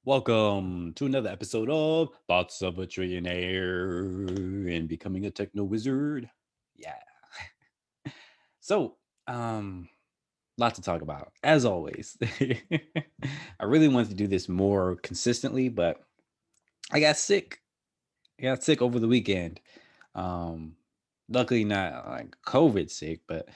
Welcome to another episode of Thoughts of a Trillionaire and Becoming a Techno Wizard. Yeah. So, um, lot to talk about, as always. I really wanted to do this more consistently, but I got sick. I got sick over the weekend. Um, Luckily not like COVID sick, but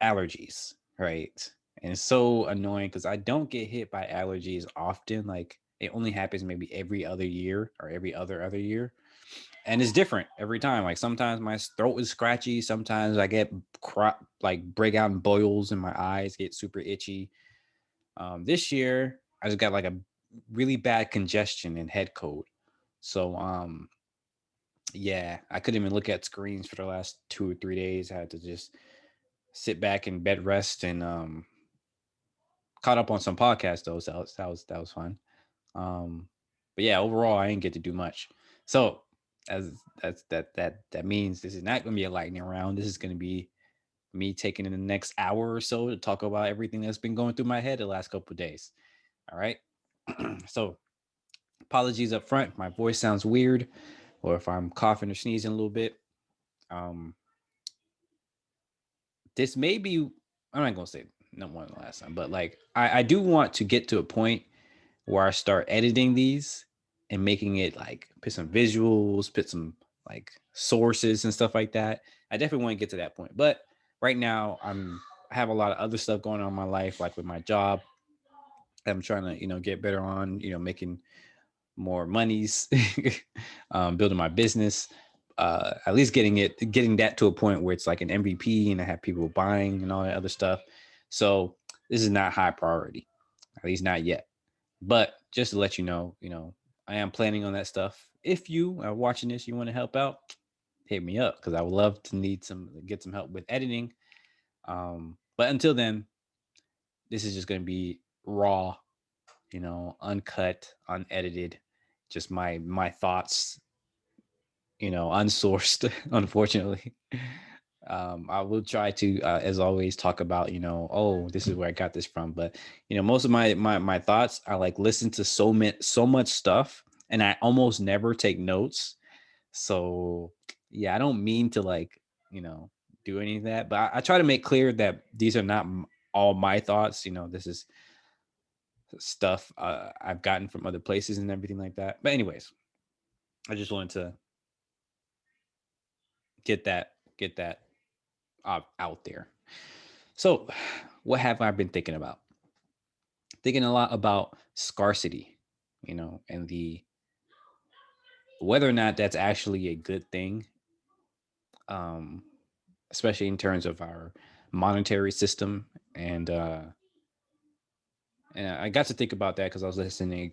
allergies, right? And it's so annoying because I don't get hit by allergies often. Like it only happens maybe every other year or every other year. And it's different every time. Like sometimes my throat is scratchy. Sometimes I get like break out in boils in my eyes, get super itchy. This year I just got like a really bad congestion and head cold. So yeah, I couldn't even look at screens for the last 2 or 3 days. I had to just sit back in bed rest and caught up on some podcasts though. So that was fun. Um, but yeah, overall I didn't get to do much. So as that means this is not gonna be a lightning round. This is gonna be me taking in the next hour or so to talk about everything that's been going through my head the last couple of days. All right. So apologies up front if my voice sounds weird or if I'm coughing or sneezing a little bit. Um, this may be I'm not gonna say no more than last time, but like I do want to get to a point where I start editing these and making it like put some visuals, put some like sources and stuff like that. I definitely want to get to that point. But right now I have a lot of other stuff going on in my life, like with my job. I'm trying to, get better on, making more monies, building my business, at least getting that to a point where it's like an MVP and I have people buying and all that other stuff. So this is not high priority, at least not yet. But just to let you know, I am planning on that stuff. If you are watching this, you want to help out, hit me up because I would love to get some help with editing. But until then, this is just going to be raw, uncut, unedited, just my thoughts, unsourced, unfortunately. I will try to, as always, talk about, oh, this is where I got this from. But most of my thoughts, I like listen to so much stuff, and I almost never take notes. So yeah, I don't mean to like do any of that, but I try to make clear that these are not all my thoughts. This is stuff I've gotten from other places and everything like that. But anyways, I just wanted to get that out there. So, what have I been thinking about? Thinking a lot about scarcity, and the whether or not that's actually a good thing, um, especially in terms of our monetary system. And I got to think about that because I was listening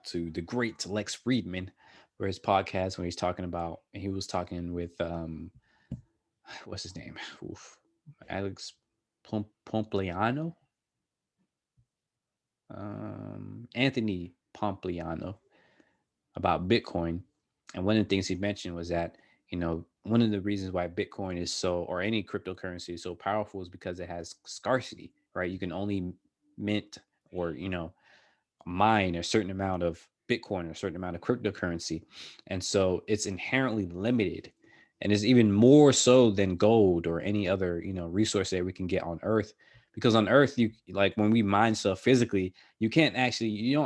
to the great Lex Friedman for his podcast when he's talking about, and he was talking with what's his name? Oof, Alex Pompliano, Anthony Pompliano, about Bitcoin. And one of the things he mentioned was that, one of the reasons why Bitcoin is so, or any cryptocurrency is so powerful is because it has scarcity, right? You can only mint or, mine a certain amount of Bitcoin or a certain amount of cryptocurrency. And so it's inherently limited. And it's even more so than gold or any other, resource that we can get on Earth. Because on Earth, you like when we mine stuff physically, you don't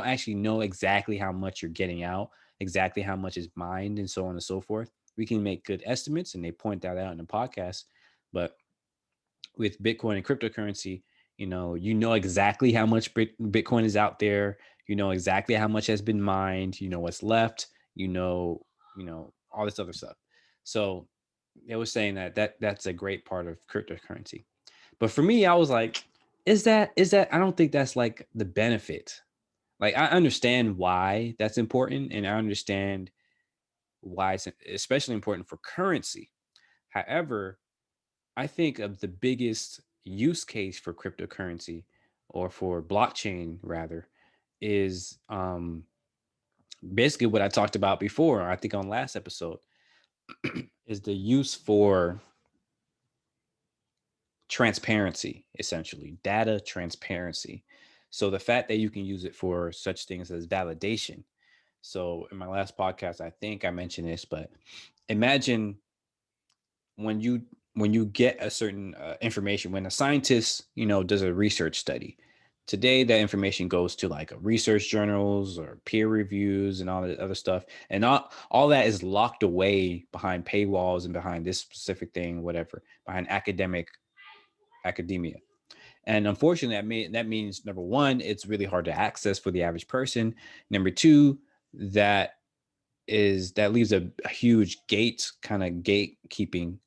actually know exactly how much you're getting out, exactly how much is mined, and so on and so forth. We can make good estimates, and they point that out in the podcast. But with Bitcoin and cryptocurrency, you know exactly how much Bitcoin is out there. You know exactly how much has been mined. You know what's left. All this other stuff. So it was saying that's a great part of cryptocurrency. But for me, I was like, is that? I don't think that's like the benefit. Like I understand why that's important, and I understand why it's especially important for currency. However, I think of the biggest use case for cryptocurrency or for blockchain rather is basically what I talked about before, I think on last episode, is the use for transparency, essentially data transparency. So the fact that you can use it for such things as validation. So in my last podcast, I think I mentioned this, but imagine when you get a certain information, when a scientist does a research study. Today that information goes to like a research journals or peer reviews and all that other stuff, and all that is locked away behind paywalls and behind this specific thing, whatever, behind academia. And unfortunately, that means, number one, it's really hard to access for the average person. Number two, that that leaves a huge kind of gatekeeping,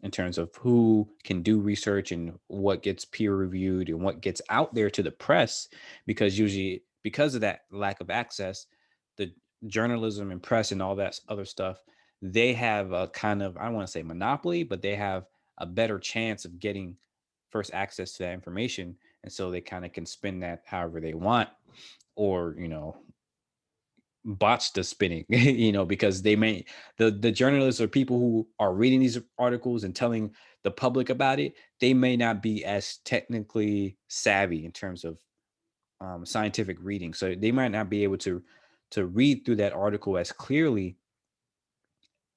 in terms of who can do research and what gets peer reviewed and what gets out there to the press, because usually, because of that lack of access, the journalism and press and all that other stuff, they have a kind of, I don't want to say monopoly, but they have a better chance of getting first access to that information, and so they kind of can spin that however they want, or botch the spinning, because they may, the journalists or people who are reading these articles and telling the public about it, they may not be as technically savvy in terms of scientific reading, so they might not be able to read through that article as clearly,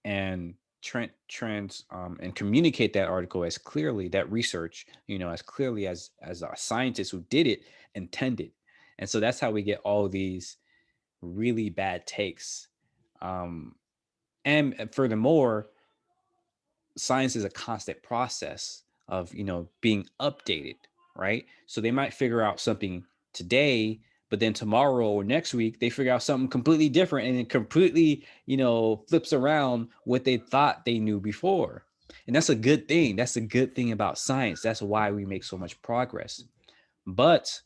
and and communicate that article as clearly, that research, as clearly as a scientist who did it intended. And so that's how we get all these really bad takes. Um, and furthermore, science is a constant process of being updated, right? So they might figure out something today, but then tomorrow or next week they figure out something completely different, and it completely flips around what they thought they knew before. And that's a good thing. That's a good thing about science. That's why we make so much progress. But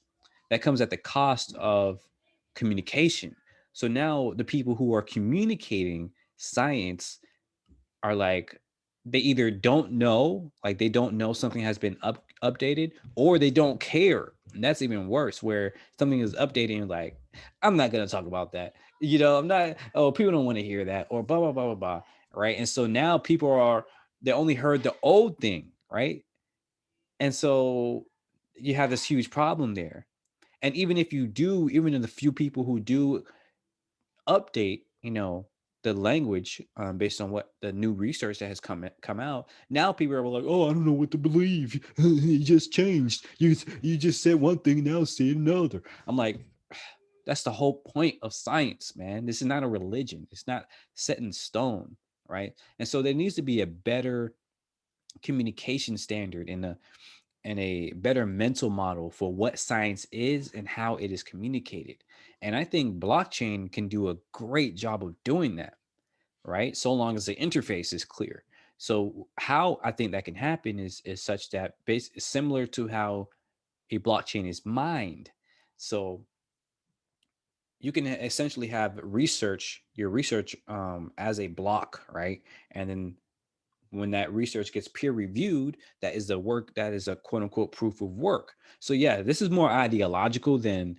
that comes at the cost of communication. So now the people who are communicating science are like, they either don't know, like they don't know something has been updated, or they don't care. And that's even worse, where something is updated and like, I'm not going to talk about that. I'm not, oh, people don't want to hear that, or blah, blah, blah, blah, blah. Right. And so now people they only heard the old thing. Right. And so you have this huge problem there. And even if you do, even in the few people who do update, the language, based on what the new research that has come out. Now people are like, "Oh, I don't know what to believe. You just changed. You just said one thing, now say another." I'm like, that's the whole point of science, man. This is not a religion. It's not set in stone, right? And so there needs to be a better communication standard and a better mental model for what science is and how it is communicated. And I think blockchain can do a great job of doing that, right? So long as the interface is clear. So how I think that can happen is such that similar to how a blockchain is mined. So you can essentially have your research, as a block, right? And then when that research gets peer reviewed, that is the work, that is a quote unquote proof of work. So yeah, this is more ideological than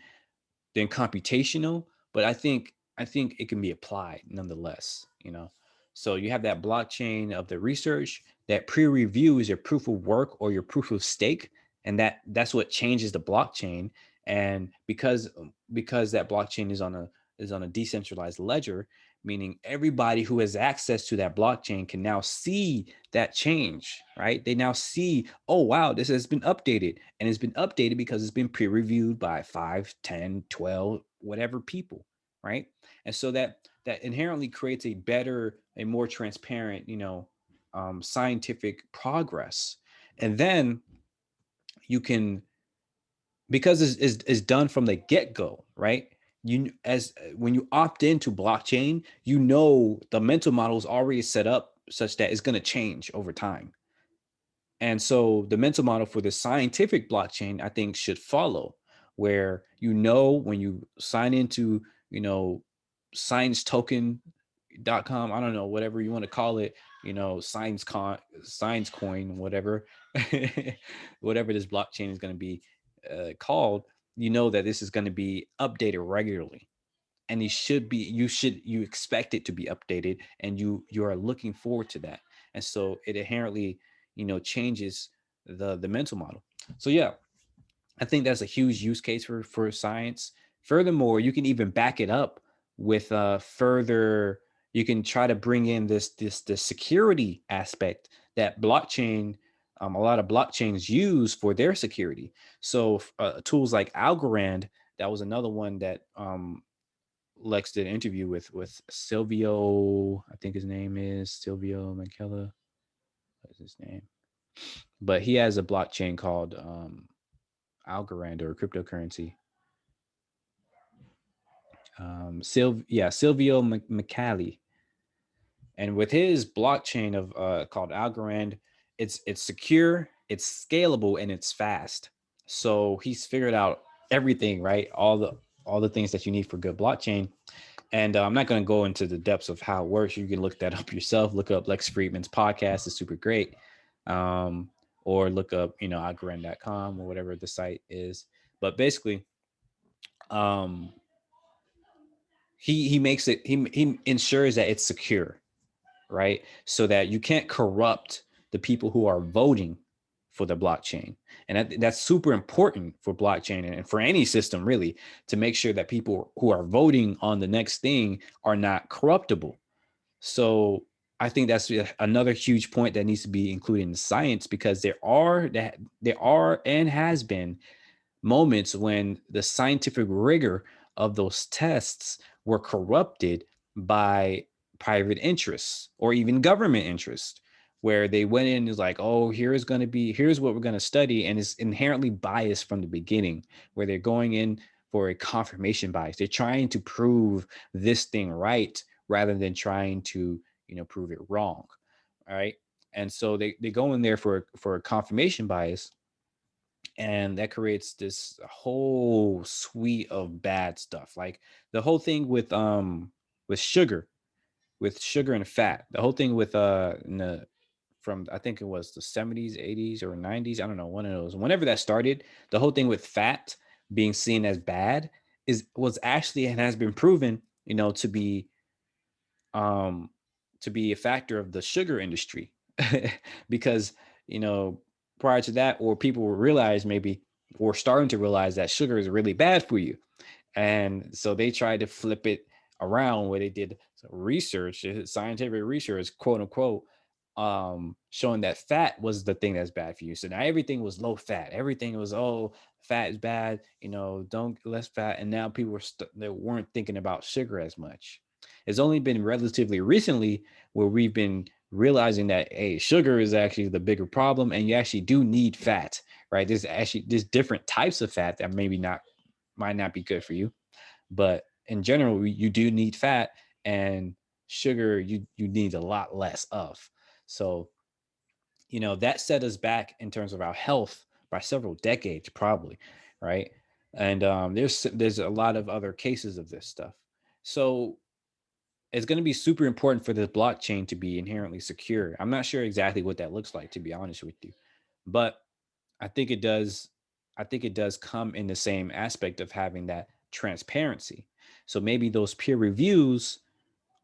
computational, but I think it can be applied nonetheless. So you have that blockchain of the research, that peer review is your proof of work or your proof of stake, and that's what changes the blockchain. And because that blockchain is on a decentralized ledger, meaning everybody who has access to that blockchain can now see that change, right? They now see, oh wow, this has been updated, and it's been updated because it's been peer reviewed by 5, 10, 12, whatever people, right? And so that inherently creates a more transparent, scientific progress. And then you can, because it's done from the get-go, right? You, as when you opt into blockchain, the mental model is already set up such that it's going to change over time. And so the mental model for the scientific blockchain, I think, should follow, where when you sign into, science token.com, I don't know, whatever you want to call it, science coin, whatever, whatever this blockchain is going to be called, that this is going to be updated regularly. And you expect it to be updated, and you are looking forward to that. And so it inherently changes the mental model. So yeah, I think that's a huge use case for science. Furthermore, you can even back it up with further. You can try to bring in this security aspect that blockchain, a lot of blockchains use for their security. So tools like Algorand, that was another one that Lex did an interview with Silvio. I think his name is Silvio Michela. What is his name? But he has a blockchain called Algorand or cryptocurrency. Silvio McCallie, and with his blockchain of called Algorand, it's secure, it's scalable, and it's fast. So he's figured out everything, right? All the things that you need for good blockchain. And I'm not going to go into the depths of how it works. You can look that up yourself. Look up Lex Friedman's podcast; it's super great. Um, or look up, algorand.com or whatever the site is. But basically, um, he makes it he ensures that it's secure, right? So that you can't corrupt the people who are voting for the blockchain. And that's super important for blockchain and for any system, really, to make sure that people who are voting on the next thing are not corruptible. So I think that's another huge point that needs to be included in science, because there are and has been moments when the scientific rigor of those tests were corrupted by private interests or even government interests, where they went in and was like, oh, here's what we're going to study, and it's inherently biased from the beginning, where they're going in for a confirmation bias. They're trying to prove this thing right rather than trying to prove it wrong. All right. And so they go in there for a confirmation bias, and that creates this whole suite of bad stuff, like the whole thing with sugar, and fat, the whole thing with from, I think it was the 70s, 80s, or 90s, I don't know, one of those, whenever that started, the whole thing with fat being seen as bad was actually, and has been proven, to be um a factor of the sugar industry. Because you know prior to that, or people will realize, maybe, or starting to realize, that sugar is really bad for you, and so they tried to flip it around, where they did some research, scientific research, quote unquote, showing that fat was the thing that's bad for you. So now everything was low fat. Everything was, oh, fat is bad, don't less fat. And now people they weren't thinking about sugar as much. It's only been relatively recently where we've been realizing that, hey, sugar is actually the bigger problem, and you actually do need fat, right? There's different types of fat that maybe not might not be good for you, but in general, you do need fat, and sugar you need a lot less of. So that set us back in terms of our health by several decades, probably, right? And there's a lot of other cases of this stuff. So it's going to be super important for this blockchain to be inherently secure. I'm not sure exactly what that looks like, to be honest with you, but I think it does. I think it does come in the same aspect of having that transparency. So maybe those peer reviews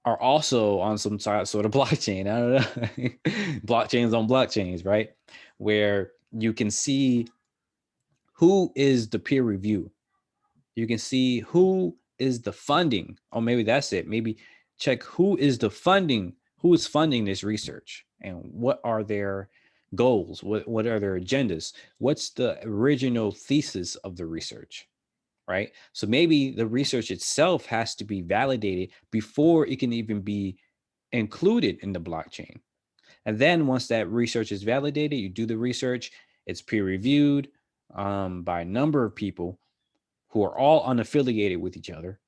are also on some sort of blockchain. I don't know, blockchains on blockchains, right? Where you can see who is the peer review. You can see who is the funding. Or maybe that's it. Maybe check who is the funding, who is funding this research, and what are their goals, what are their agendas, what's the original thesis of the research, right? So maybe the research itself has to be validated before it can even be included in the blockchain. And then once that research is validated, you do the research, it's peer reviewed by a number of people who are all unaffiliated with each other.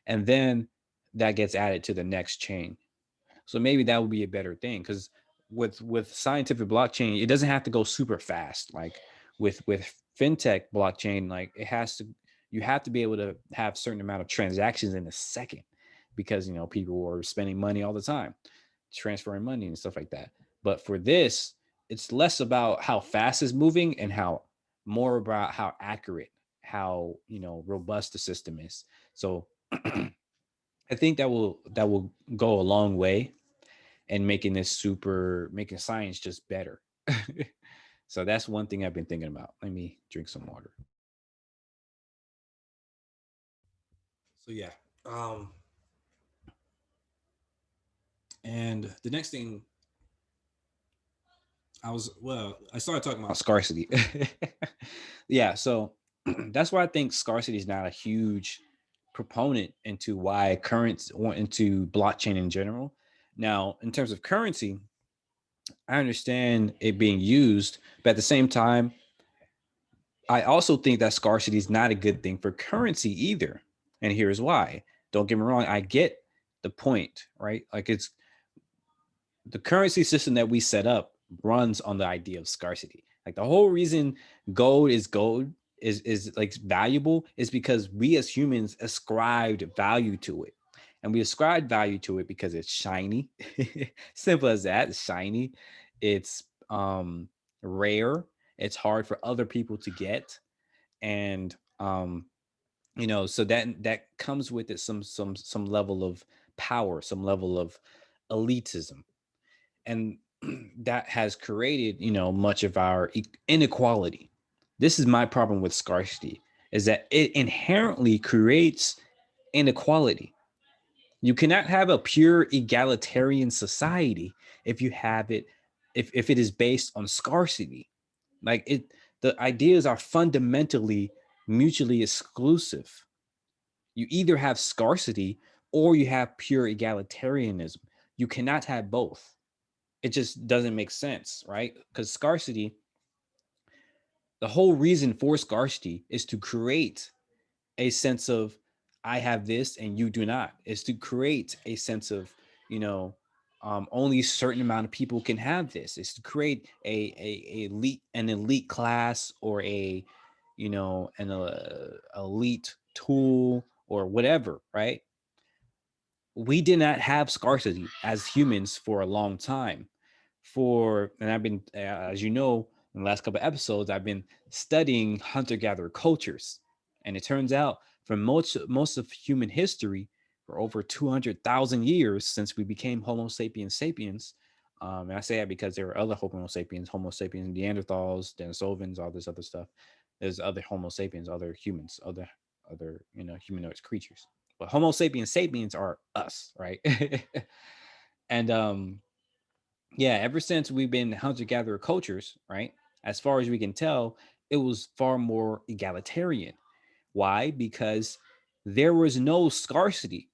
And then that gets added to the next chain. So maybe that would be a better thing, because with scientific blockchain, it doesn't have to go super fast. Like with fintech blockchain, like you have to be able to have certain amount of transactions in a second, because people are spending money all the time, transferring money and stuff like that. But for this, it's less about how fast it's moving, and more about how accurate, how robust the system is. So I think that will go a long way in making science just better. So that's one thing I've been thinking about. Let me drink some water. So yeah. Um, and the next thing I started talking about scarcity. Yeah, so that's why I think scarcity is not a huge proponent into why currents or into blockchain in general. Now, in terms of currency, I understand it being used, but at the same time, I also think that scarcity is not a good thing for currency either. And here's why. Don't get me wrong, I get the point, right? Like it's the currency system that we set up runs on the idea of scarcity. Like the whole reason gold is like valuable is because we as humans ascribed value to it. And we ascribed value to it because it's shiny. Simple as that. It's shiny. It's rare. It's hard for other people to get. And so that comes with it some level of power, some level of elitism, and that has created much of our inequality. This is my problem with scarcity, is that it inherently creates inequality. You cannot have a pure egalitarian society if you have it if it is based on scarcity. Like the ideas are fundamentally mutually exclusive. You either have scarcity or you have pure egalitarianism. You cannot have both. It just doesn't make sense, right? Because scarcity, the whole reason for scarcity is to create a sense of I have this and you do not. Is to create a sense of, you know, only a certain amount of people can have this. Is to create an elite class or an elite tool or whatever, right? We did not have scarcity as humans for a long time. And I've been, as you know, in the last couple of episodes, I've been studying hunter-gatherer cultures, and it turns out for most of human history, for over 200,000 years since we became Homo sapiens sapiens. And I say that because there are other Homo sapiens, Neanderthals, Denisovans, all this other stuff. There's other Homo sapiens, other humans, other humanoid creatures. But Homo sapiens sapiens are us, right? And yeah, ever since we've been hunter-gatherer cultures, right? As far as we can tell, it was far more egalitarian. Why? Because there was no scarcity.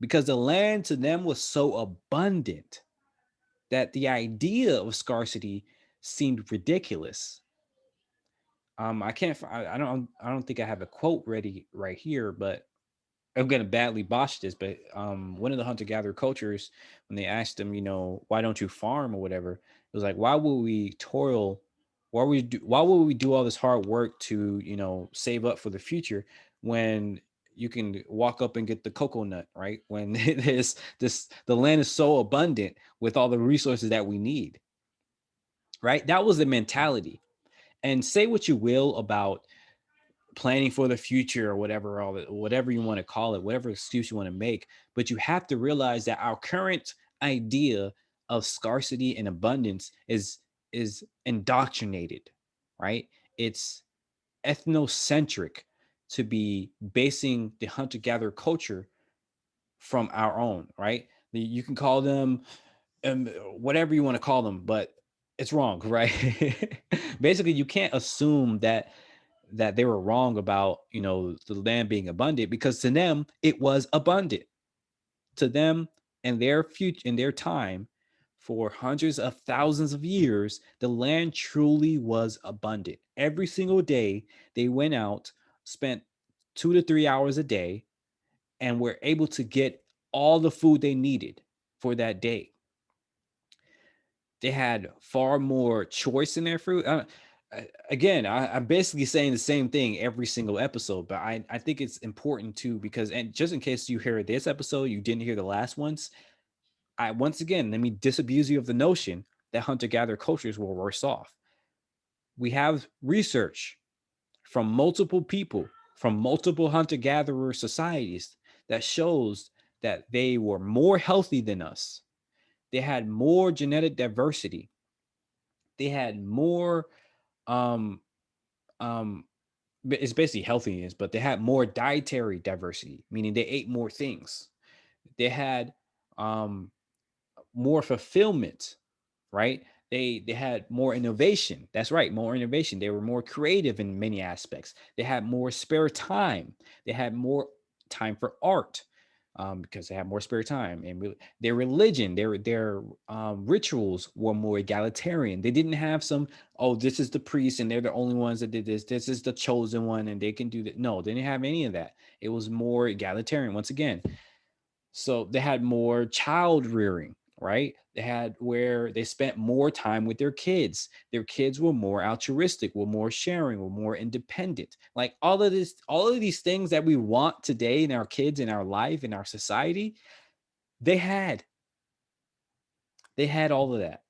Because the land to them was so abundant that the idea of scarcity seemed ridiculous. I can't. I don't think I have a quote ready right here, but I'm gonna badly botch this, but one of the hunter gatherer cultures, when they asked them, why don't you farm or whatever, it was like, why would we toil? Why would we do all this hard work to save up for the future when you can walk up and get the coconut, right? When the land is so abundant with all the resources that we need, right? That was the mentality. And say what you will about planning for the future or whatever you want to call it, whatever excuse you want to make, but you have to realize that our current idea of scarcity and abundance is indoctrinated, right? It's ethnocentric to be basing the hunter-gatherer culture from our own, right? You can call them whatever you want to call them, but it's wrong, right? Basically, you can't assume that they were wrong about the land being abundant, because to them it was abundant. To them, and their future, in their time, for hundreds of thousands of years, the land truly was abundant. Every single day they went out, spent 2 to 3 hours a day, and were able to get all the food they needed for that day. They had far more choice in their fruit. Again, I'm basically saying the same thing every single episode, but I think it's important too, because, and just in case you hear this episode, you didn't hear the last ones. Once again, let me disabuse you of the notion that hunter-gatherer cultures were worse off. We have research from multiple people, from multiple hunter-gatherer societies, that shows that they were more healthy than us. They had more genetic diversity. They had more um, um, it's basically healthiness, but they had more dietary diversity, meaning they ate more things. They had um, more fulfillment, right? They had more innovation. That's right, more innovation. They were more creative in many aspects. They had more spare time. They had more time for art, because they had more spare time. And their religion, their rituals were more egalitarian. They didn't have some, oh, this is the priest and they're the only ones that did this. This is the chosen one and they can do that. No, they didn't have any of that. It was more egalitarian once again. So they had more child rearing, right? They had where they spent more time with their kids. Their kids were more altruistic, were more sharing, were more independent. Like all of these things that we want today in our kids, in our life, in our society, they had. They had all of that.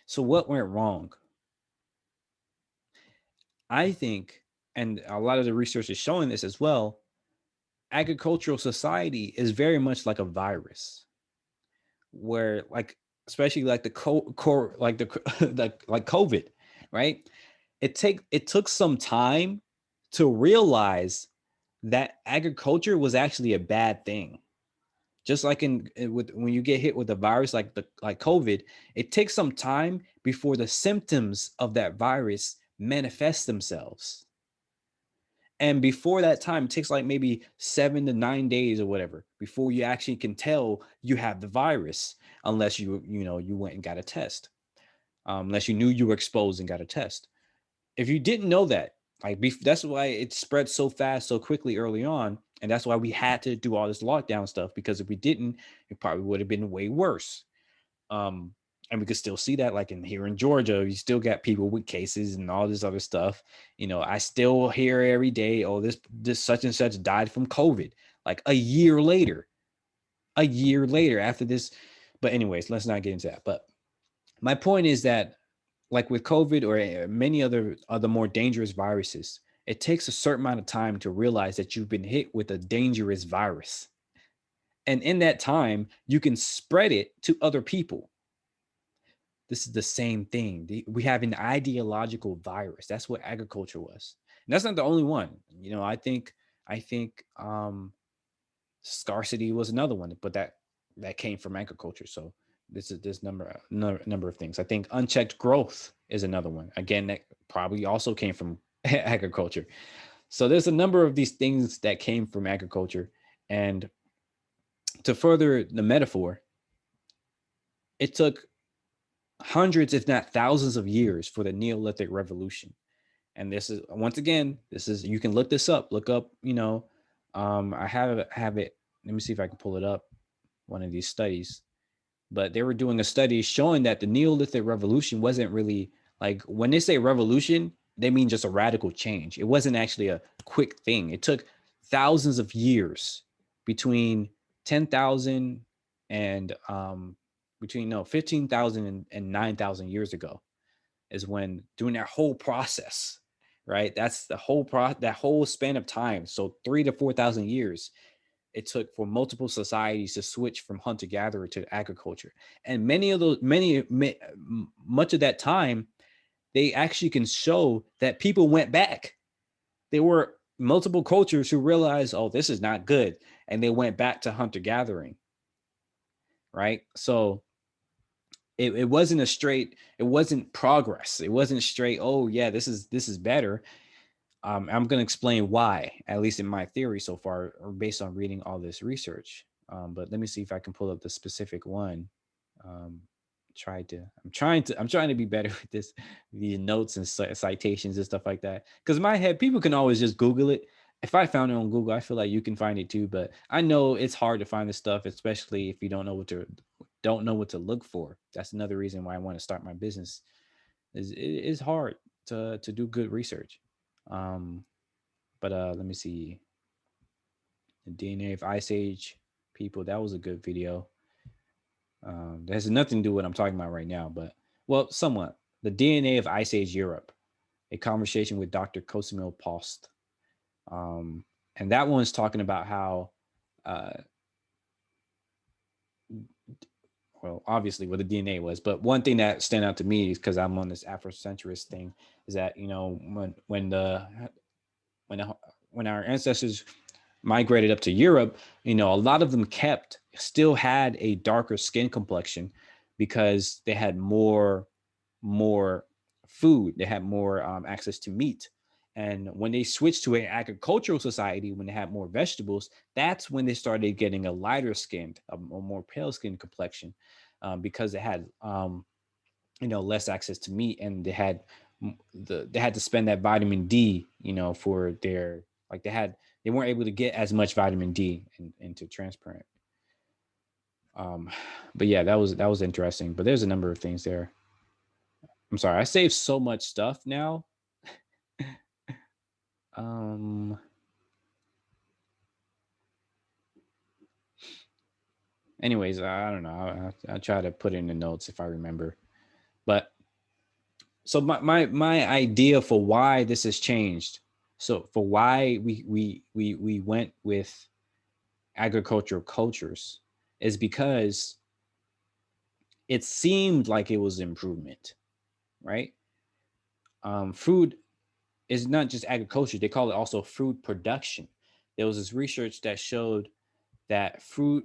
So what went wrong? I think, and a lot of the research is showing this as well, agricultural society is very much like a virus where like especially like the core like the like COVID, right? It took some time to realize that agriculture was actually a bad thing. Just like with when you get hit with a virus like COVID, it takes some time before the symptoms of that virus manifest themselves. And before that time, it takes like maybe 7 to 9 days or whatever before you actually can tell you have the virus, unless you went and got a test, unless you knew you were exposed and got a test. If you didn't know that, that's why it spread so fast, so quickly early on, and that's why we had to do all this lockdown stuff. Because if we didn't, it probably would have been way worse. Um, and we could still see that, like in here in Georgia, you still got people with cases and all this other stuff. I still hear every day, oh, this such and such died from COVID, like a year later after this. But anyways, let's not get into that. But my point is that, like with COVID or many other more dangerous viruses, it takes a certain amount of time to realize that you've been hit with a dangerous virus. And in that time, you can spread it to other people. This is the same thing. We have an ideological virus. That's what agriculture was. And that's not the only one. I think scarcity was another one, but that came from agriculture. So this number of things. I think unchecked growth is another one. Again, that probably also came from agriculture. So there's a number of these things that came from agriculture. And to further the metaphor, it took hundreds, if not thousands of years for the Neolithic revolution. And this is, once again, you can look this up, I have it. Let me see if I can pull it up. One of these studies, but they were doing a study showing that the Neolithic revolution wasn't really, like, when they say revolution, they mean just a radical change. It wasn't actually a quick thing. It took thousands of years between 10,000 and between no 15,000 and 9,000 years ago is when doing that whole process, right? That's the that whole span of time. So 3 to 4,000 years it took for multiple societies to switch from hunter gatherer to agriculture. And much of that time, they actually can show that people went back. There were multiple cultures who realized, oh, this is not good. And they went back to hunter gathering. Right. So it wasn't it wasn't progress. It wasn't straight, oh yeah, this is better. I'm going to explain why, at least in my theory so far, or based on reading all this research. But let me see if I can pull up the specific one. Um, I'm trying to be better with this, the notes and citations and stuff like that. Because in my head, people can always just Google it. If I found it on Google, I feel like you can find it too. But I know it's hard to find this stuff, especially if you don't know what to look for. That's another reason why I want to start my business. Is it is hard to do good research. Um, but let me see. The DNA of Ice Age people. That was a good video. That has nothing to do with what I'm talking about right now, but well, somewhat. The DNA of Ice Age Europe. A conversation with Dr. Cosimo Post. Um, and that one's talking about how well, obviously what the DNA was, but one thing that stand out to me is because I'm on this Afrocentrist thing is that when the, when our ancestors migrated up to Europe, a lot of them still had a darker skin complexion because they had more food, they had more access to meat. And when they switched to an agricultural society, when they had more vegetables, that's when they started getting a lighter skinned, a more pale skinned complexion, because they had less access to meat, and they had to spend that vitamin D, for their, like, they weren't able to get as much vitamin D into transparent. Um, but yeah, that was interesting. But there's a number of things there. I'm sorry, I saved so much stuff now. Um, anyways, I don't know. I'll try to put it in the notes if I remember. But so my idea for why this has changed. So for why we went with agricultural cultures is because it seemed like it was improvement, right? Food is not just agriculture; they call it also food production. There was this research that showed that food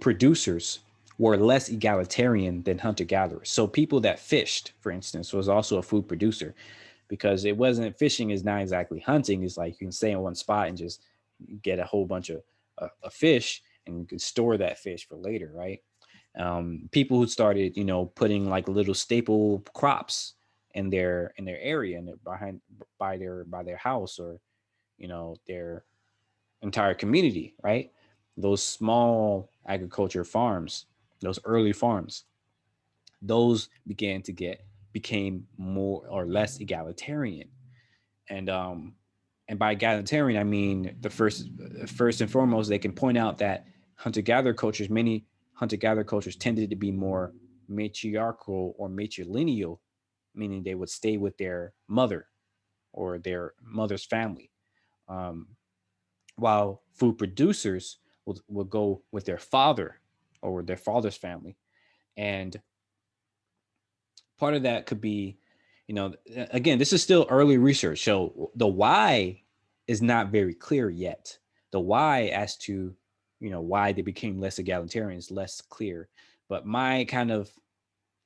producers were less egalitarian than hunter gatherers. So people that fished, for instance, was also a food producer, because it wasn't, fishing is not exactly hunting. It's like you can stay in one spot and just get a whole bunch of fish, and you can store that fish for later, right? People who started, putting like little staple crops in their area and behind by their house, or their entire community, right? Those small agriculture farms, those early farms, those became more or less egalitarian. And um and by egalitarian, I mean, the first and foremost, they can point out that many hunter gatherer cultures tended to be more matriarchal or matrilineal, meaning they would stay with their mother or their mother's family, um, while food producers will go with their father or their father's family. And part of that could be, again, this is still early research, so the why is not very clear yet. The why as to, why they became less egalitarian is less clear. But my kind of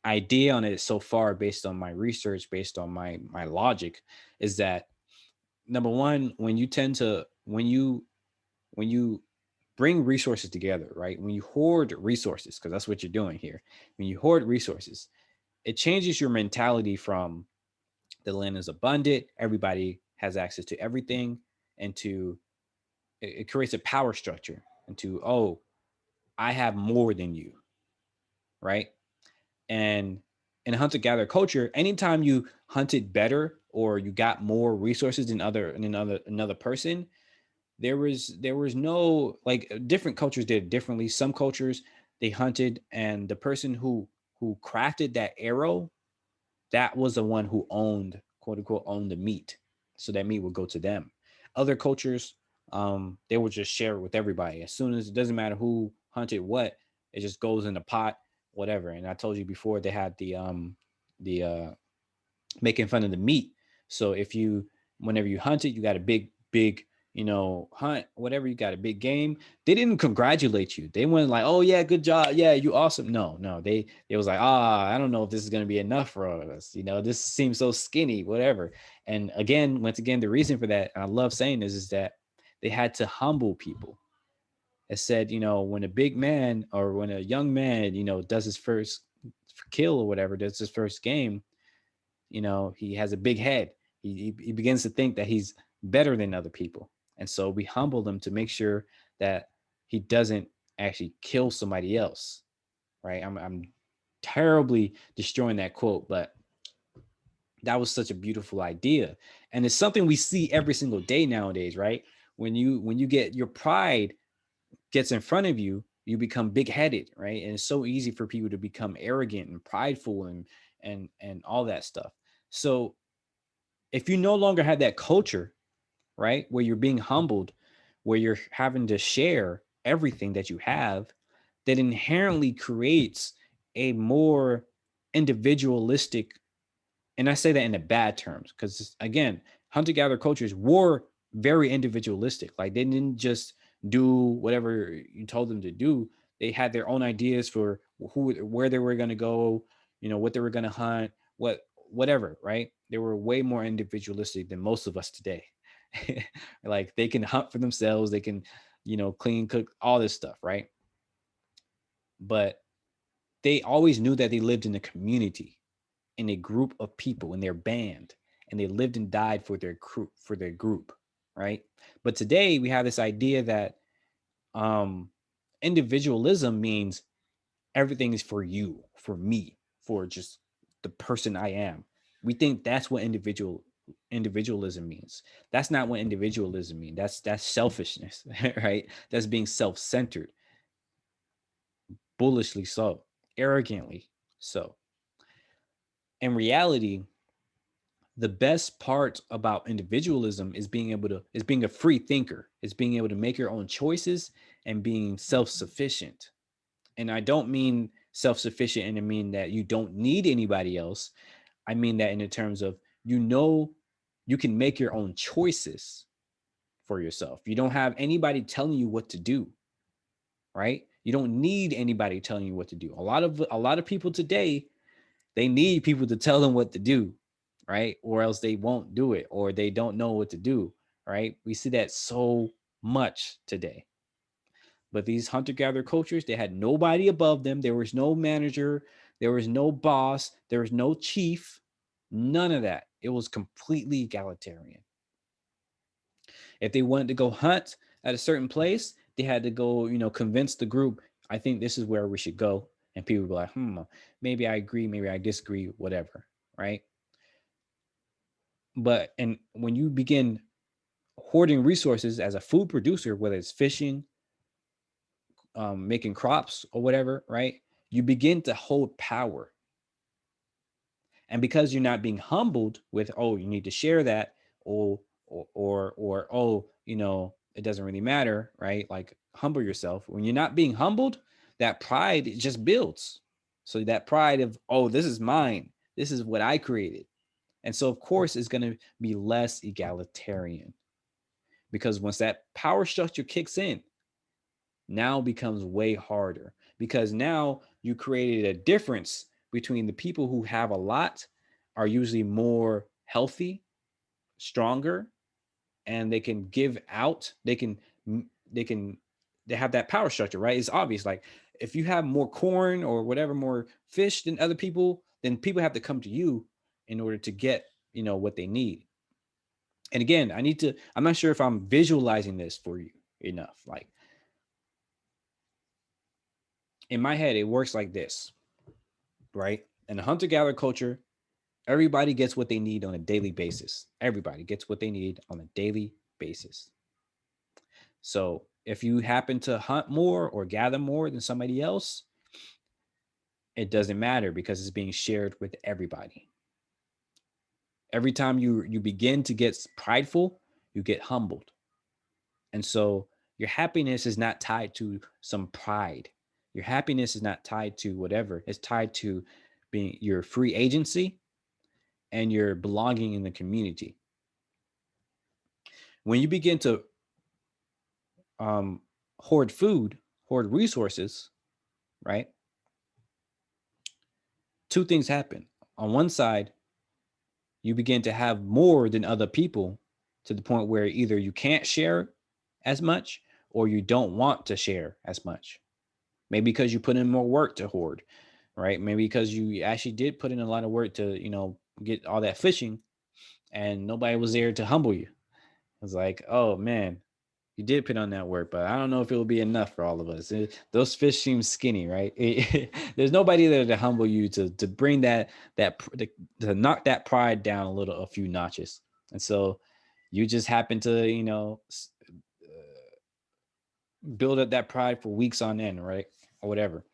idea on it so far, based on my research, based on my logic, is that, number one, when you bring resources together, right? When you hoard resources, because that's what you're doing here. When you hoard resources, it changes your mentality from the land is abundant, everybody has access to everything, and to it creates a power structure into, oh, I have more than you, right? And in hunter gatherer culture, anytime you hunted better or you got more resources than another person, there was no, like, different cultures did it differently. Some cultures, they hunted, and the person who crafted that arrow, that was the one who owned, quote unquote, owned the meat. So that meat would go to them. Other cultures, they would just share it with everybody. As soon as, it doesn't matter who hunted what, it just goes in the pot, whatever. And I told you before, they had the making fun of the meat. So if you, whenever you hunt it, you got a big, hunt, whatever, you got a big game. They didn't congratulate you. They weren't like, oh yeah, good job, yeah, you awesome. No, no, they was like, I don't know if this is gonna be enough for us. This seems so skinny, whatever. And again, once again, the reason for that, and I love saying this, is that they had to humble people. It said, when a big man or when a young man, does his first kill or whatever, does his first game, he has a big head. He begins to think that he's better than other people. And so we humble him to make sure that he doesn't actually kill somebody else, right? I'm terribly destroying that quote, but that was such a beautiful idea. And it's something we see every single day nowadays, right? When you get your pride gets in front of you, you become big-headed, right? And it's so easy for people to become arrogant and prideful and all that stuff. So if you no longer have that culture, right, where you're being humbled, where you're having to share everything that you have, that inherently creates a more individualistic, and I say that in the bad terms, because again, hunter-gatherer cultures were very individualistic. Like they didn't just do whatever you told them to do. They had their own ideas for where they were going to go, what they were going to hunt, whatever, right? They were way more individualistic than most of us today. Like they can hunt for themselves, they can, clean, cook, all this stuff, right? But they always knew that they lived in a community, in a group of people, in their band, and they lived and died for their crew, for their group, right? But today we have this idea that um, individualism means everything is for you, for me, for just the person I am. We think that's what individualism means. That's not what individualism means. That's selfishness, right? That's being self-centered, bullishly so, arrogantly so. In reality, the best part about individualism is being a free thinker, is being able to make your own choices and being self-sufficient. And I don't mean self-sufficient and I mean that you don't need anybody else. I mean that in the terms of, you can make your own choices for yourself. You don't have anybody telling you what to do, right? You don't need anybody telling you what to do. A lot of people today, they need people to tell them what to do, right? Or else they won't do it, or they don't know what to do, right? We see that so much today. But these hunter gatherer cultures, they had nobody above them. There was no manager, there was no boss, there was no chief, none of that. It was completely egalitarian. If they wanted to go hunt at a certain place, they had to go, convince the group, I think this is where we should go. And people would be like, maybe I agree, maybe I disagree, whatever, right? But and when you begin hoarding resources as a food producer, whether it's fishing, making crops or whatever, right? You begin to hold power. And because you're not being humbled with, oh, you need to share that, or oh, it doesn't really matter, right? Like humble yourself. When you're not being humbled, that pride, it just builds. So that pride of, oh, this is mine. This is what I created. And so of course it's going to be less egalitarian, because once that power structure kicks in, now becomes way harder, because now you created a difference between the people who have a lot, are usually more healthy, stronger, and they can give out, they can they have that power structure, right? It's obvious. Like if you have more corn or whatever, more fish than other people, then people have to come to you in order to get, what they need. And again, I'm not sure if I'm visualizing this for you enough. Like in my head, it works like this, right? In the hunter gatherer culture, everybody gets what they need on a daily basis. Everybody gets what they need on a daily basis. So if you happen to hunt more or gather more than somebody else, it doesn't matter because it's being shared with everybody. Every time you begin to get prideful, you get humbled. And so your happiness is not tied to some pride. Your happiness is not tied to whatever. It's tied to being your free agency and your belonging in the community. When you begin to um, hoard food, hoard resources, right? Two things happen. On one side, you begin to have more than other people, to the point where either you can't share as much or you don't want to share as much. Maybe because you put in more work to hoard, right? Maybe because you actually did put in a lot of work to, get all that fishing, and nobody was there to humble you. It's like, oh man, you did put on that work, but I don't know if it will be enough for all of us. Those fish seem skinny, right? There's nobody there to humble you, to bring to knock that pride down a few notches. And so you just happen to, build up that pride for weeks on end, right? Or whatever.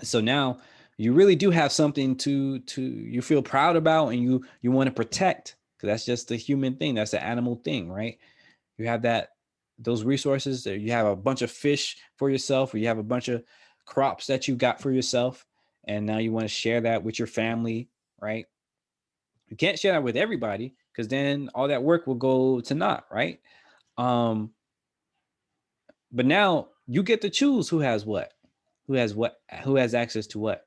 So now you really do have something to you feel proud about, and you want to protect, because that's just a human thing. That's an animal thing, right? You have those resources. You have a bunch of fish for yourself, or you have a bunch of crops that you got for yourself, and now you want to share that with your family, right? You can't share that with everybody because then all that work will go to naught, right? Um, but now you get to choose who has access to what.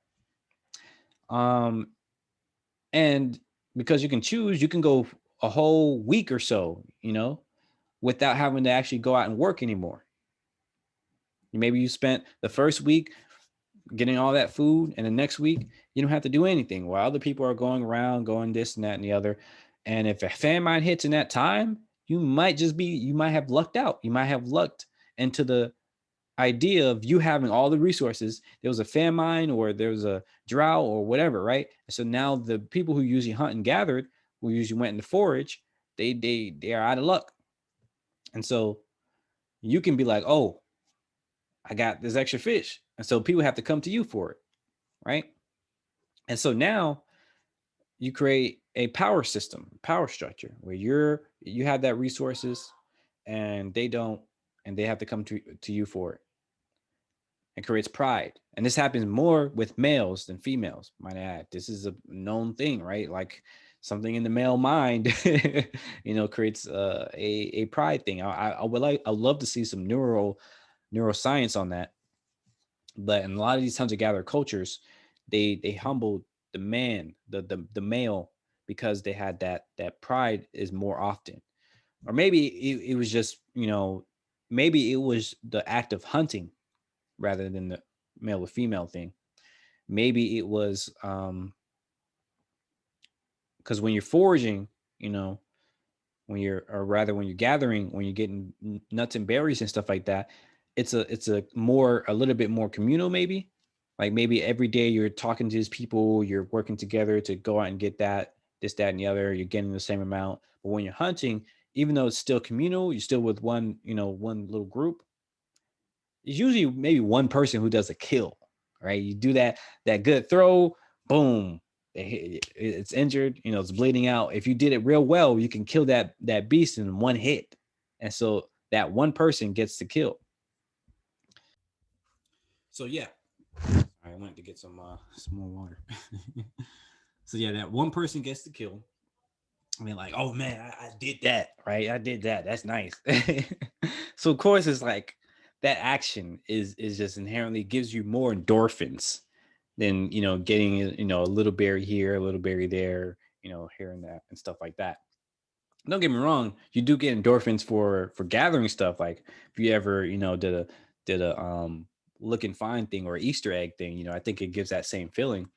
Um, and because you can choose, you can go a whole week or so, without having to actually go out and work anymore. Maybe you spent the first week getting all that food, and the next week you don't have to do anything while other people are going around going this and that and the other. And if a famine hits in that time, you might have lucked out. You might have lucked into the idea of you having all the resources. There was a famine or there was a drought or whatever, right? So now the people who usually hunt and gathered, who usually went into forage, they are out of luck. And so you can be like, oh, I got this extra fish. And so people have to come to you for it, right? And so now you create a power system, power structure where you have that resources and they don't, and they have to come to you for it. It creates pride. And this happens more with males than females, might I add. This is a known thing, right? Like something in the male mind, creates a pride thing. I'd love to see some neuroscience on that. But in a lot of these hunter gatherer cultures, they humbled the man, the male, because they had that pride is more often. Or maybe it was just, maybe it was the act of hunting rather than the male or female thing. Maybe it was because when you're foraging, you know, when you're gathering, when you're getting nuts and berries and stuff like that, it's a little bit more communal, maybe. Like maybe every day you're talking to these people, you're working together to go out and get this, that, and the other. You're getting the same amount. But when you're hunting, even though it's still communal, you're still with one little group. It's usually maybe one person who does a kill, right? You do that good throw, boom, it's injured, it's bleeding out. If you did it real well, you can kill that beast in one hit, and so that one person gets to kill. So yeah, I went to get some more water. So yeah, that one person gets to kill. I mean, like, oh man, I did that, right? I did that. That's nice. So of course, it's like that action is just inherently gives you more endorphins than getting a little berry here, a little berry there, here and that and stuff like that. Don't get me wrong, you do get endorphins for gathering stuff. Like if you ever did a look and find thing or Easter egg thing, I think it gives that same feeling.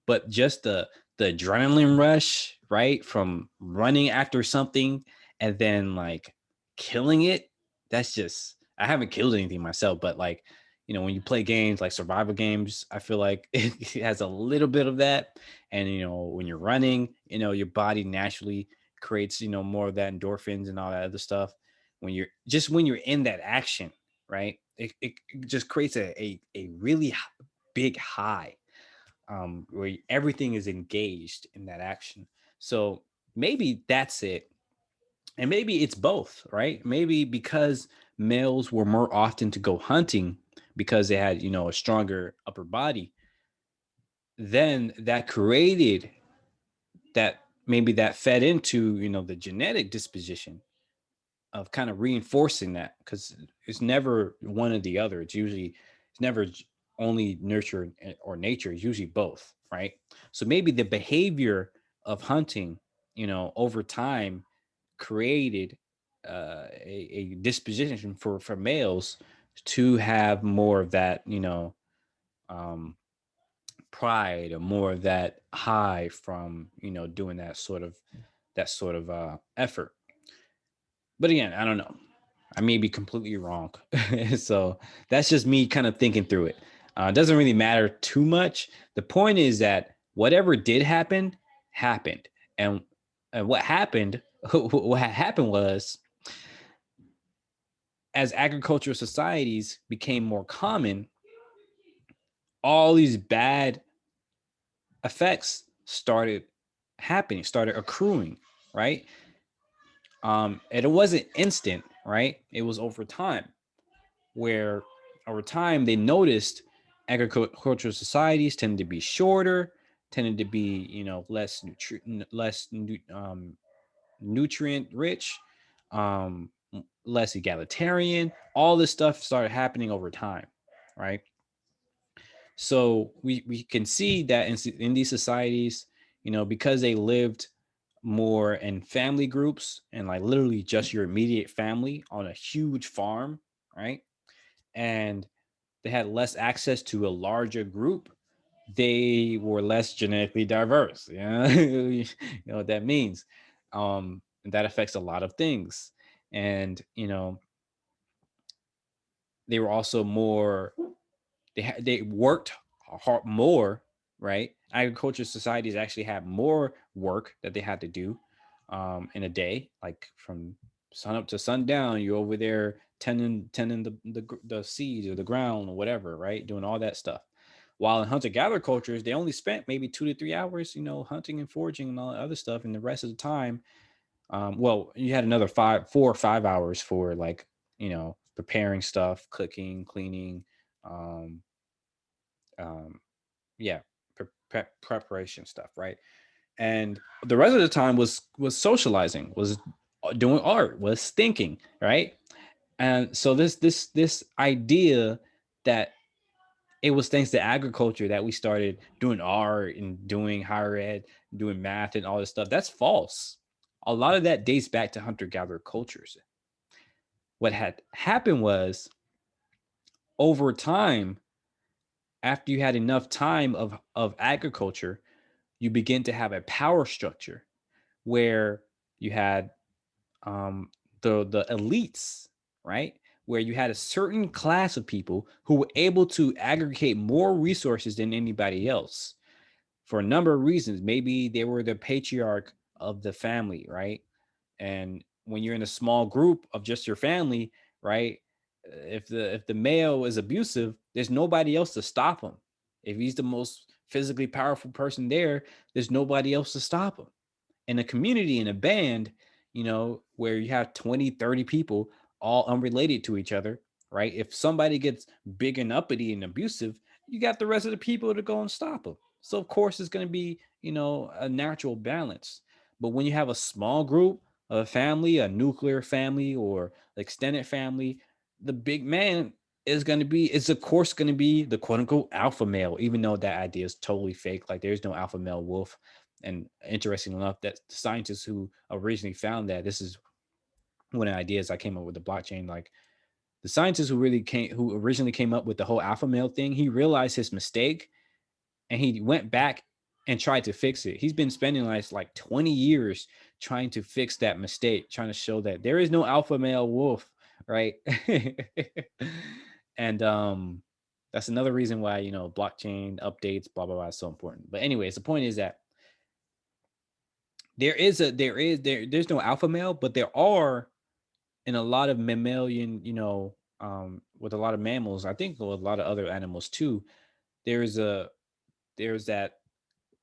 But just the adrenaline rush, right, from running after something and then like killing it, that's just, I haven't killed anything myself, but like, when you play games like survival games, I feel like it has a little bit of that. And when you're running, your body naturally creates more of that endorphins and all that other stuff. When you're in that action, right, it just creates a really big high, where everything is engaged in that action. So maybe that's it. And maybe it's both, right? Maybe because males were more often to go hunting because they had, a stronger upper body, then that created that, maybe that fed into, the genetic disposition of kind of reinforcing that, because it's never one or the other. It's never only nurture or nature. It's usually both, right? So maybe the behavior of hunting, over time created a disposition for males to have more of that, um, pride, or more of that high from doing that sort of effort. But again, I don't know. I may be completely wrong. So that's just me kind of thinking through it. It doesn't really matter too much. The point is that whatever did happen, happened. And what happened, what had happened was, as agricultural societies became more common, all these bad effects started happening, started accruing, right? And it wasn't instant, right? It was over time, where over time they noticed Agricultural societies tended to be shorter, tended to be, nutrient rich, less egalitarian. All this stuff started happening over time, right? So we can see that in these societies, because they lived more in family groups and like literally just your immediate family on a huge farm, right? And they had less access to a larger group, they were less genetically diverse. You know what that means. And that affects a lot of things. And they were also more, they worked hard more, right? Agriculture societies actually had more work that they had to do in a day, like from sun up to sundown. You're over there tending the seeds or the ground or whatever, right? Doing all that stuff. While in hunter gatherer cultures, they only spent maybe 2 to 3 hours, hunting and foraging and all that other stuff, and the rest of the time, well, you had another 4 or 5 hours for like preparing stuff, cooking, cleaning, um, um, yeah, preparation stuff, right? And the rest of the time was socializing, was doing art, was thinking, right? And so this idea that it was thanks to agriculture that we started doing art and doing higher ed, doing math and all this stuff. That's false. A lot of that dates back to hunter gatherer cultures. What had happened was over time, after you had enough time of agriculture, you begin to have a power structure where you had um, the elites, right? Where you had a certain class of people who were able to aggregate more resources than anybody else for a number of reasons. Maybe they were the patriarch of the family, right? And when you're in a small group of just your family, right? If the male is abusive, there's nobody else to stop him. If he's the most physically powerful person there, there's nobody else to stop him. In a community, in a band, where you have 20, 30 people all unrelated to each other, right? If somebody gets big and uppity and abusive, you got the rest of the people to go and stop them. So of course it's going to be, a natural balance. But when you have a small group, a family, a nuclear family or extended family, the big man is of course going to be the quote unquote alpha male, even though that idea is totally fake. Like there's no alpha male wolf. And interesting enough, that the scientists who originally found that, this is one of the ideas I came up with the blockchain. Like the scientist who originally came up with the whole alpha male thing, he realized his mistake and he went back and tried to fix it. He's been spending like 20 years trying to fix that mistake, trying to show that there is no alpha male wolf, right? And that's another reason why blockchain updates, blah blah blah, is so important. But anyways, the point is that there's no alpha male, but there are in a lot of mammalian, with a lot of mammals, I think with a lot of other animals too, there's a there's that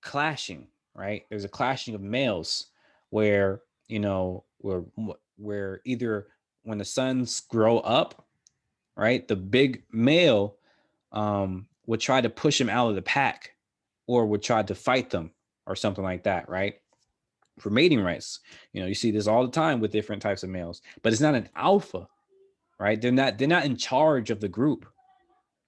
clashing, right? There's a clashing of males where, where either when the sons grow up, right, the big male would try to push him out of the pack or would try to fight them or something like that, right? For mating rights. You see this all the time with different types of males, but it's not an alpha, right? They're not in charge of the group.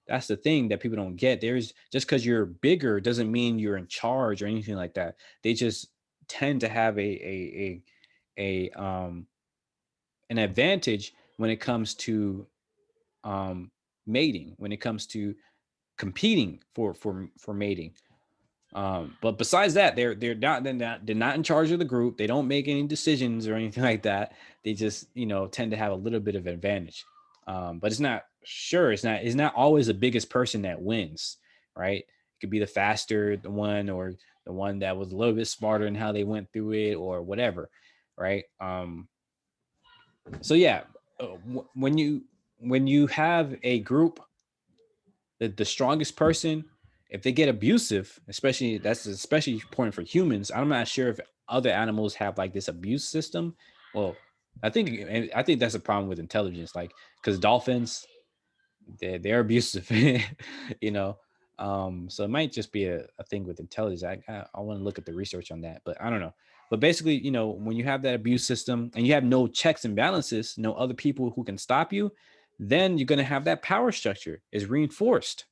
That's the thing that people don't get. There's just because you're bigger doesn't mean you're in charge or anything like that. They just tend to have a an advantage when it comes to um mating, when it comes to competing for mating. But besides that, they're not in charge of the group. They don't make any decisions or anything like that. They just tend to have a little bit of advantage. But it's not always the biggest person that wins, right? It could be the faster the one or the one that was a little bit smarter in how they went through it or whatever, right? So yeah, when you have a group, the strongest person, if they get abusive, that's especially important for humans. I'm not sure if other animals have like this abuse system. Well, I think that's a problem with intelligence, like because dolphins, they're abusive, you know. So it might just be a thing with intelligence. I want to look at the research on that, but I don't know. But basically, when you have that abuse system and you have no checks and balances, no other people who can stop you, then you're going to have that power structure is reinforced.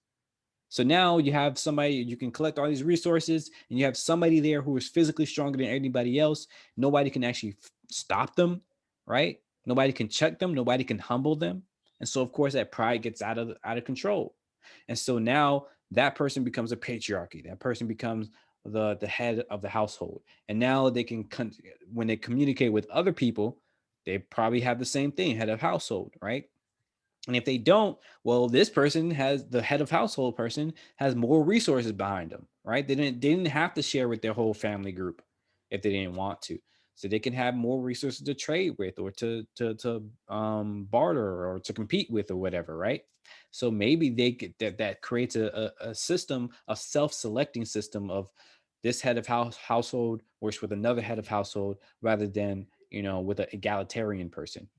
So now you have somebody, you can collect all these resources and you have somebody there who is physically stronger than anybody else. Nobody can actually stop them, right? Nobody can check them, nobody can humble them. And so of course that pride gets out of control. And so now that person becomes a patriarchy. That person becomes the head of the household. And now they can when they communicate with other people, they probably have the same thing, head of household, right? And if they don't, well, this person has the head of household person has more resources behind them, right? They didn't have to share with their whole family group if they didn't want to. So they can have more resources to trade with or to barter or to compete with or whatever, right? So maybe they get that creates a system, a self-selecting system of this head of household works with another head of household rather than with an egalitarian person,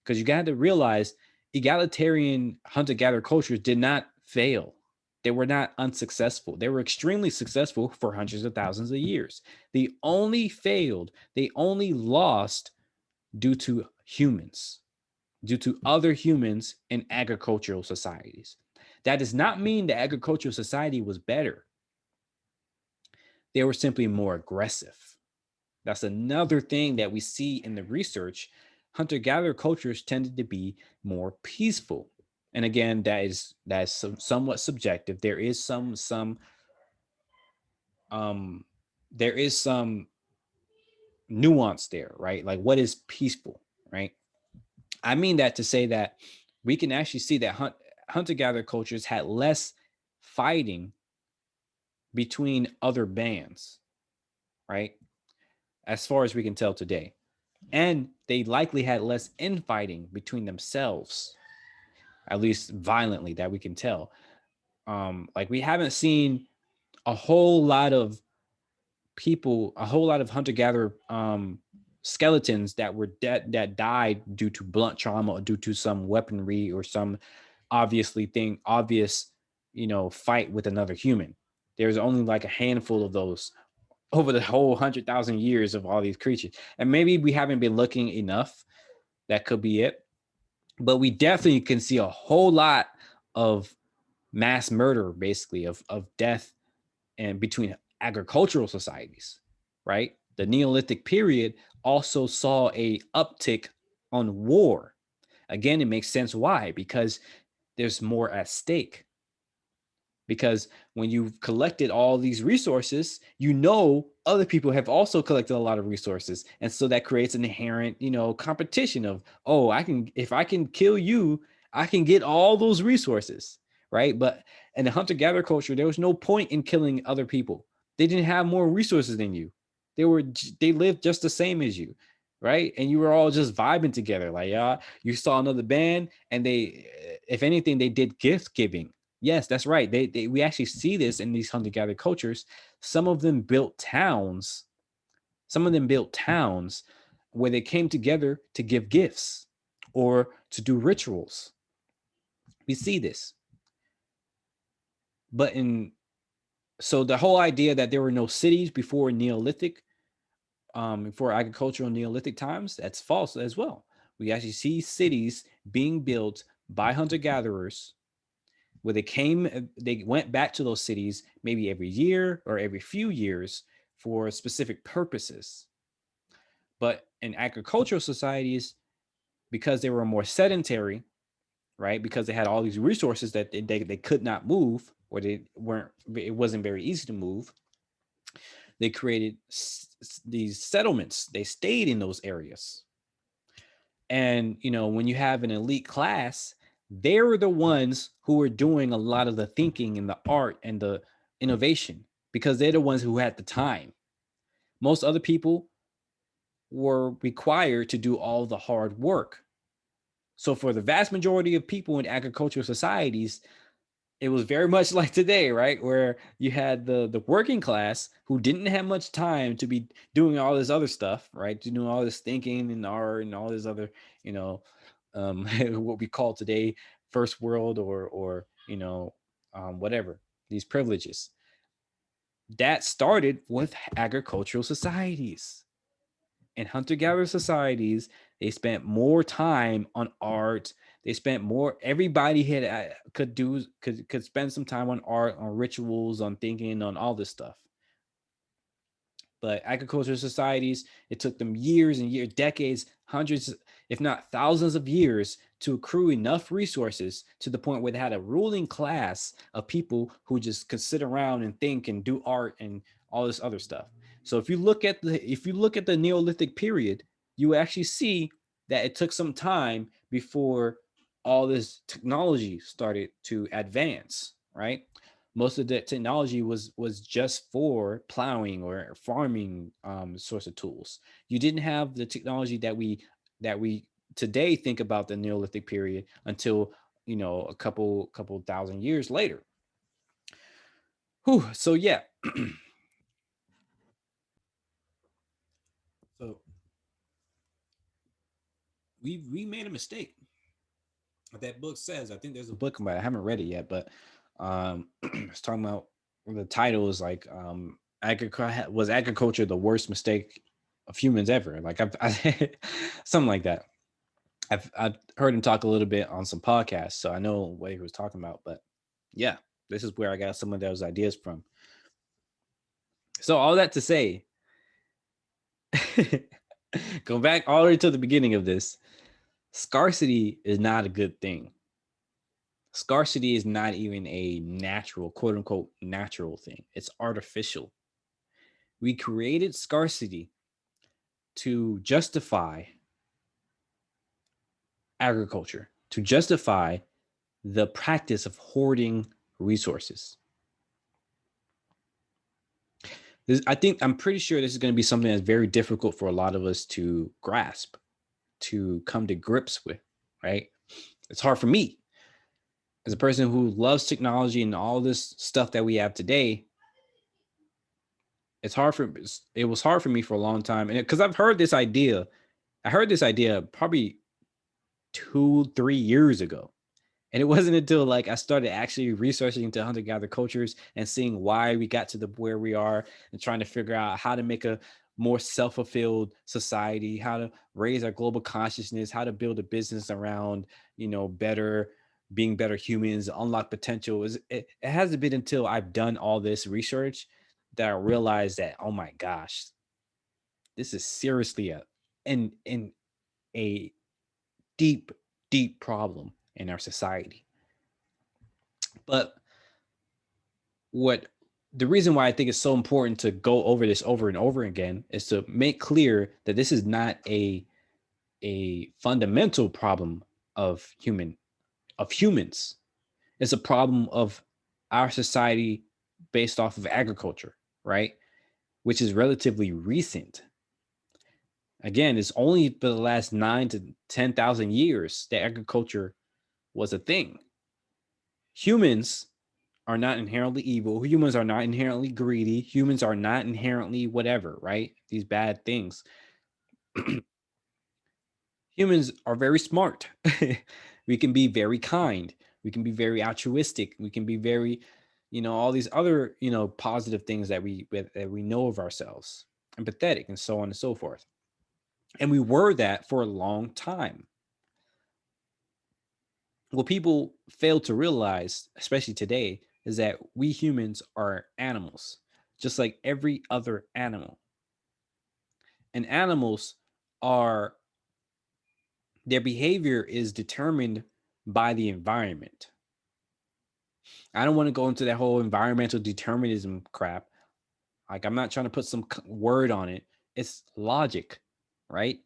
because you got to realize egalitarian hunter gatherer cultures did not fail. They were not unsuccessful. They were extremely successful for hundreds of thousands of years. They only failed, they only lost due to humans, due to other humans in agricultural societies. That does not mean the agricultural society was better. They were simply more aggressive. That's another thing that we see in the research. Hunter gatherer cultures tended to be more peaceful. And again, that is somewhat subjective. Um there is some nuance there, right? Like what is peaceful, right? I mean that to say that we can actually see that hunter gatherer cultures had less fighting between other bands, right? As far as we can tell today. And they likely had less infighting between themselves, at least violently, that we can tell. Like we haven't seen a whole lot of people, a whole lot of hunter gatherer skeletons that were dead that died due to blunt trauma or due to some weaponry or some obvious fight with another human. There's only like a handful of those over the whole 100,000 years of all these creatures, and maybe we haven't been looking enough. That could be it. But we definitely can see a whole lot of mass murder, basically, of death and between agricultural societies, right? The Neolithic period also saw a uptick on war. Again, it makes sense why, because there's more at stake. Because when you've collected all these resources, other people have also collected a lot of resources, and so that creates an inherent competition of, oh, I can, if I can kill you, I can get all those resources, right? But in the hunter gatherer culture, there was no point in killing other people. They didn't have more resources than you. They lived just the same as you, right? And you were all just vibing together. Like, yeah, you saw another band and they, if anything, they did gift giving. Yes, that's right. We actually see this in these hunter gatherer cultures. Some of them built towns. Some of them built towns where they came together to give gifts or to do rituals. We see this. But in so the whole idea that there were no cities before Neolithic, before agricultural Neolithic times, that's false as well. We actually see cities being built by hunter gatherers where they went back to those cities maybe every year or every few years for specific purposes. But in agricultural societies, because they were more sedentary, right? Because they had all these resources that they could not move, or it wasn't very easy to move. They created these settlements. They stayed in those areas. And when you have an elite class, they're the ones who are doing a lot of the thinking and the art and the innovation, because they're the ones who had the time. Most other people were required to do all the hard work. So for the vast majority of people in agricultural societies, it was very much like today, right? Where you had the working class who didn't have much time to be doing all this other stuff, right? To do all this thinking and art and all this other, you know, what we call today first world or whatever. these privileges. That started with agricultural societies and hunter-gatherer societies. They spent more time on art. They spent more. Everybody had could spend some time on art, on rituals, on thinking, on all this stuff. But agricultural societies, it took them years and years, decades, hundreds, if not thousands of years to accrue enough resources to the point where they had a ruling class of people who just could sit around and think and do art and all this other stuff. So if you look at the Neolithic period, you actually see that it took some time before all this technology started to advance, right? Most of the technology was just for plowing or farming sorts of tools. You didn't have the technology that we today think about the Neolithic period until a couple thousand years later. Whew, so yeah, so we made a mistake. That book says, I think there's a book about it. I haven't read it yet, but it's talking about, the title is like, was agriculture the worst mistake of humans ever? Like something like that. I've heard him talk a little bit on some podcasts, so I know what he was talking about. But yeah, this is where I got some of those ideas from. So all that to say, go back all the way to the beginning of this. Scarcity is not a good thing. Scarcity is not even a natural, quote unquote, natural thing. It's artificial. We created scarcity to justify agriculture, to justify the practice of hoarding resources. I'm pretty sure this is going to be something that's very difficult for a lot of us to grasp, to come to grips with, right? It's hard for me as a person who loves technology and all this stuff that we have today. It was hard for me for a long time, and because I heard this idea probably 2-3 years ago. And it wasn't until like I started actually researching into hunter-gatherer cultures and seeing why we got to the where we are, and trying to figure out how to make a more self-fulfilled society, how to raise our global consciousness, how to build a business around, being better humans, unlock potential. It hasn't been until I've done all this research that I realized that, oh my gosh, this is seriously in a deep, deep problem in our society. But what the reason why I think it's so important to go over this over and over again is to make clear that this is not a fundamental problem of humans. It's a problem of our society based off of agriculture, right? Which is relatively recent. Again, it's only for the last 9 to 10,000 years that agriculture was a thing. Humans are not inherently evil. Humans are not inherently greedy. Humans are not inherently whatever, right? These bad things. Humans are very smart. We can be very kind. We can be very altruistic. We can be very, all these other, positive things that we know of ourselves, empathetic, and so on and so forth. And we were that for a long time. What people fail to realize, especially today, is that we humans are animals, just like every other animal. And animals are, their behavior is determined by the environment. I don't want to go into that whole environmental determinism crap. Like, I'm not trying to put some word on it. It's logic, right?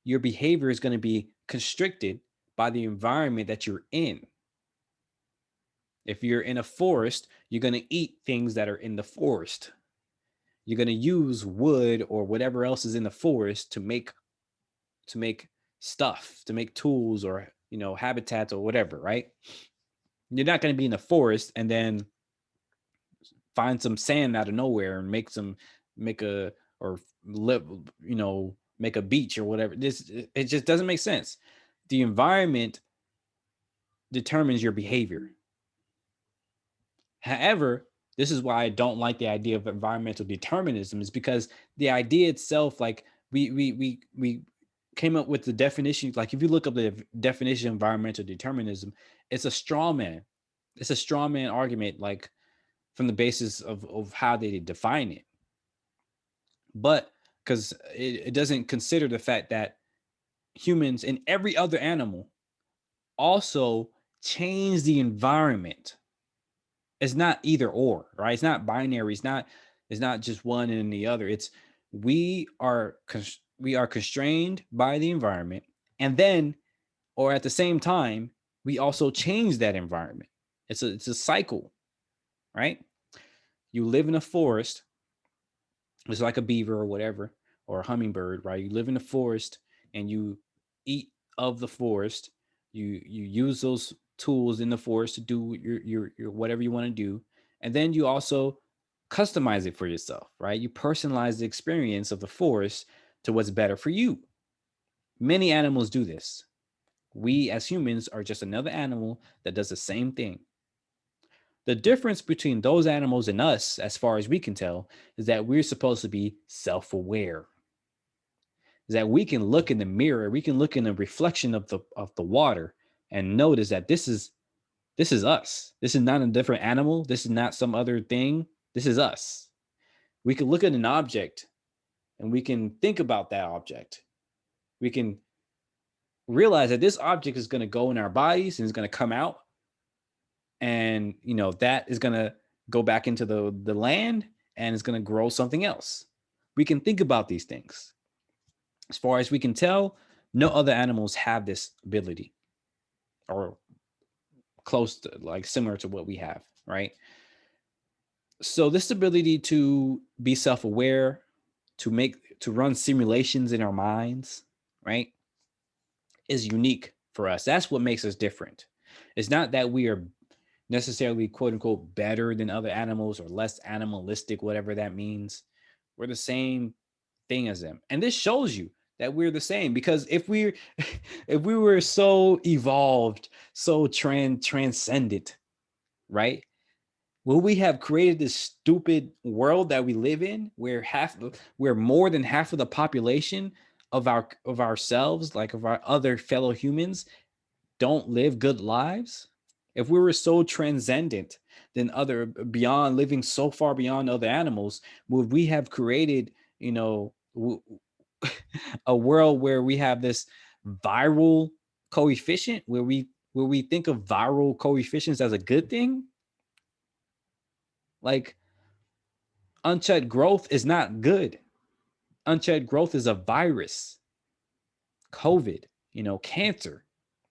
Your behavior is going to be constricted by the environment that you're in. If you're in a forest, you're going to eat things that are in the forest. You're going to use wood or whatever else is in the forest to make stuff, to make tools, or habitats or whatever, right? You're not going to be in the forest and then find some sand out of nowhere and make a or live, make a beach or whatever. It just doesn't make sense. The environment determines your behavior. However, this is why I don't like the idea of environmental determinism, is because the idea itself, like we came up with the definition. Like if you look up the definition of environmental determinism, it's a straw man. It's a straw man argument, like from the basis of how they define it. But because it doesn't consider the fact that humans and every other animal also change the environment. It's not either or, right? It's not binary. It's not just one and the other. It's we are constrained by the environment, and then, or at the same time, we also change that environment. It's a cycle, right? You live in a forest. It's like a beaver or whatever, or a hummingbird, right? You live in the forest and you eat of the forest. You use those tools in the forest to do your whatever you want to do, and then you also customize it for yourself, right? You personalize the experience of the forest to what's better for you. Many animals do this. We as humans are just another animal that does the same thing. The difference between those animals and us, as far as we can tell, is that we're supposed to be self aware. Is that we can look in the mirror, we can look in the reflection of the water and notice that this is us. This is not a different animal. This is not some other thing. This is us. We can look at an object and we can think about that object. We can realize that this object is going to go in our bodies and is going to come out, and that is going to go back into the land and it's going to grow something else. We can think about these things. As far as we can tell, no other animals have this ability, or close to, like, similar to what we have, right? So this ability to be self-aware, to run simulations in our minds, right, is unique for us. That's what makes us different. It's not that we are necessarily quote unquote better than other animals or less animalistic, whatever that means. We're the same thing as them. And this shows you that we're the same, because if we if we were so evolved, so transcendent, right? Will we have created this stupid world that we live in, where more than half of the population of ourselves, like of our other fellow humans, don't live good lives? If we were so transcendent than other, beyond living so far beyond other animals, would we have created, a world where we have this viral coefficient, where we think of viral coefficients as a good thing? Like, unchecked growth is not good. Unchecked growth is a virus. COVID, cancer.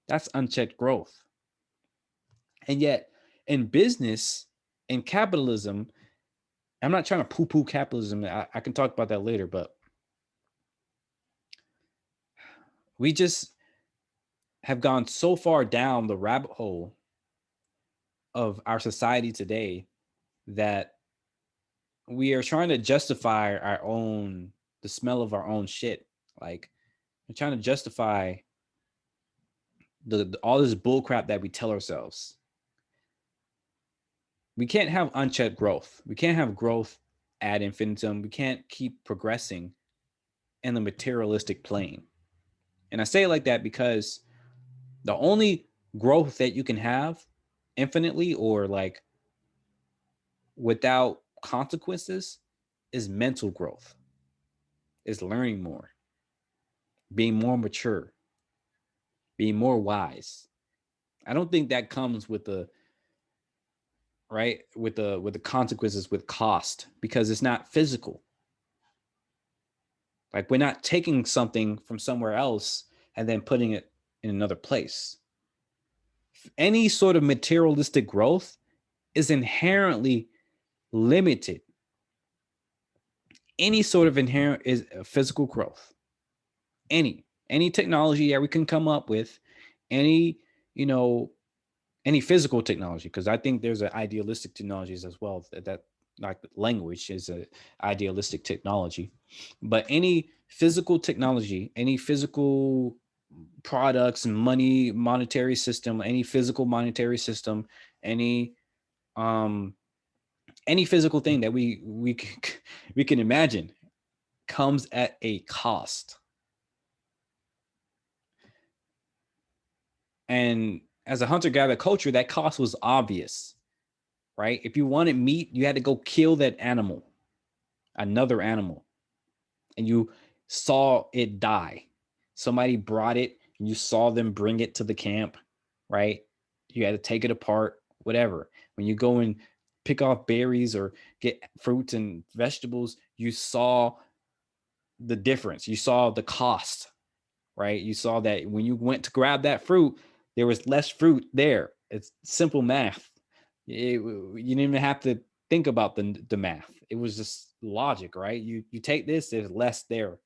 That's unchecked growth. And yet, in business, in capitalism, I'm not trying to poo poo capitalism. I can talk about that later, but we just have gone so far down the rabbit hole of our society today that we are trying to justify the smell of our own shit. Like, we're trying to justify all this bull crap that we tell ourselves. We can't have unchecked growth. We can't have growth ad infinitum. We can't keep progressing in the materialistic plane. And I say it like that because the only growth that you can have infinitely, or like without consequences, is mental growth, is learning more, being more mature, being more wise. I don't think that comes with the with the consequences, with cost, because it's not physical. Like, we're not taking something from somewhere else and then putting it in another place. Any sort of materialistic growth is inherently limited. Any sort of inherent is physical growth. Any technology that we can come up with, any you know any physical technology, because I think there's an idealistic technologies as well, that like language is a idealistic technology. But any physical technology, any physical products and monetary system, any physical monetary system, any Any physical thing that we can imagine comes at a cost. And as a hunter gatherer culture, that cost was obvious, right? If you wanted meat, you had to go kill that animal, another animal, and you saw it die. Somebody brought it, and you saw them bring it to the camp, right? You had to take it apart, whatever. When you go and pick off berries or get fruits and vegetables, you saw the difference. You saw the cost, right? You saw that when you went to grab that fruit, there was less fruit there. It's simple math. You didn't even have to think about the math. It was just logic, right? You take this, there's less there,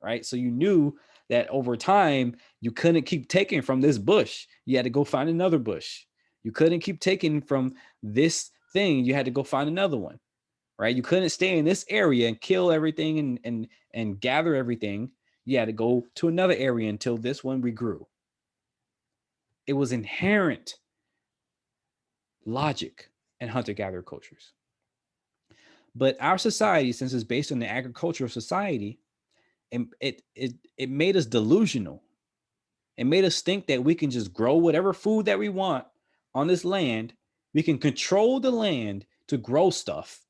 right? So you knew that over time you couldn't keep taking from this bush. You had to go find another bush. You couldn't keep taking from this thing. You had to go find another one, right? You couldn't stay in this area and kill everything and gather everything. You had to go to another area until this one regrew. It was inherent logic in hunter-gatherer cultures. But our society, since it's based on the agricultural society, it made us delusional. It made us think that we can just grow whatever food that we want on this land. We can control the land to grow stuff,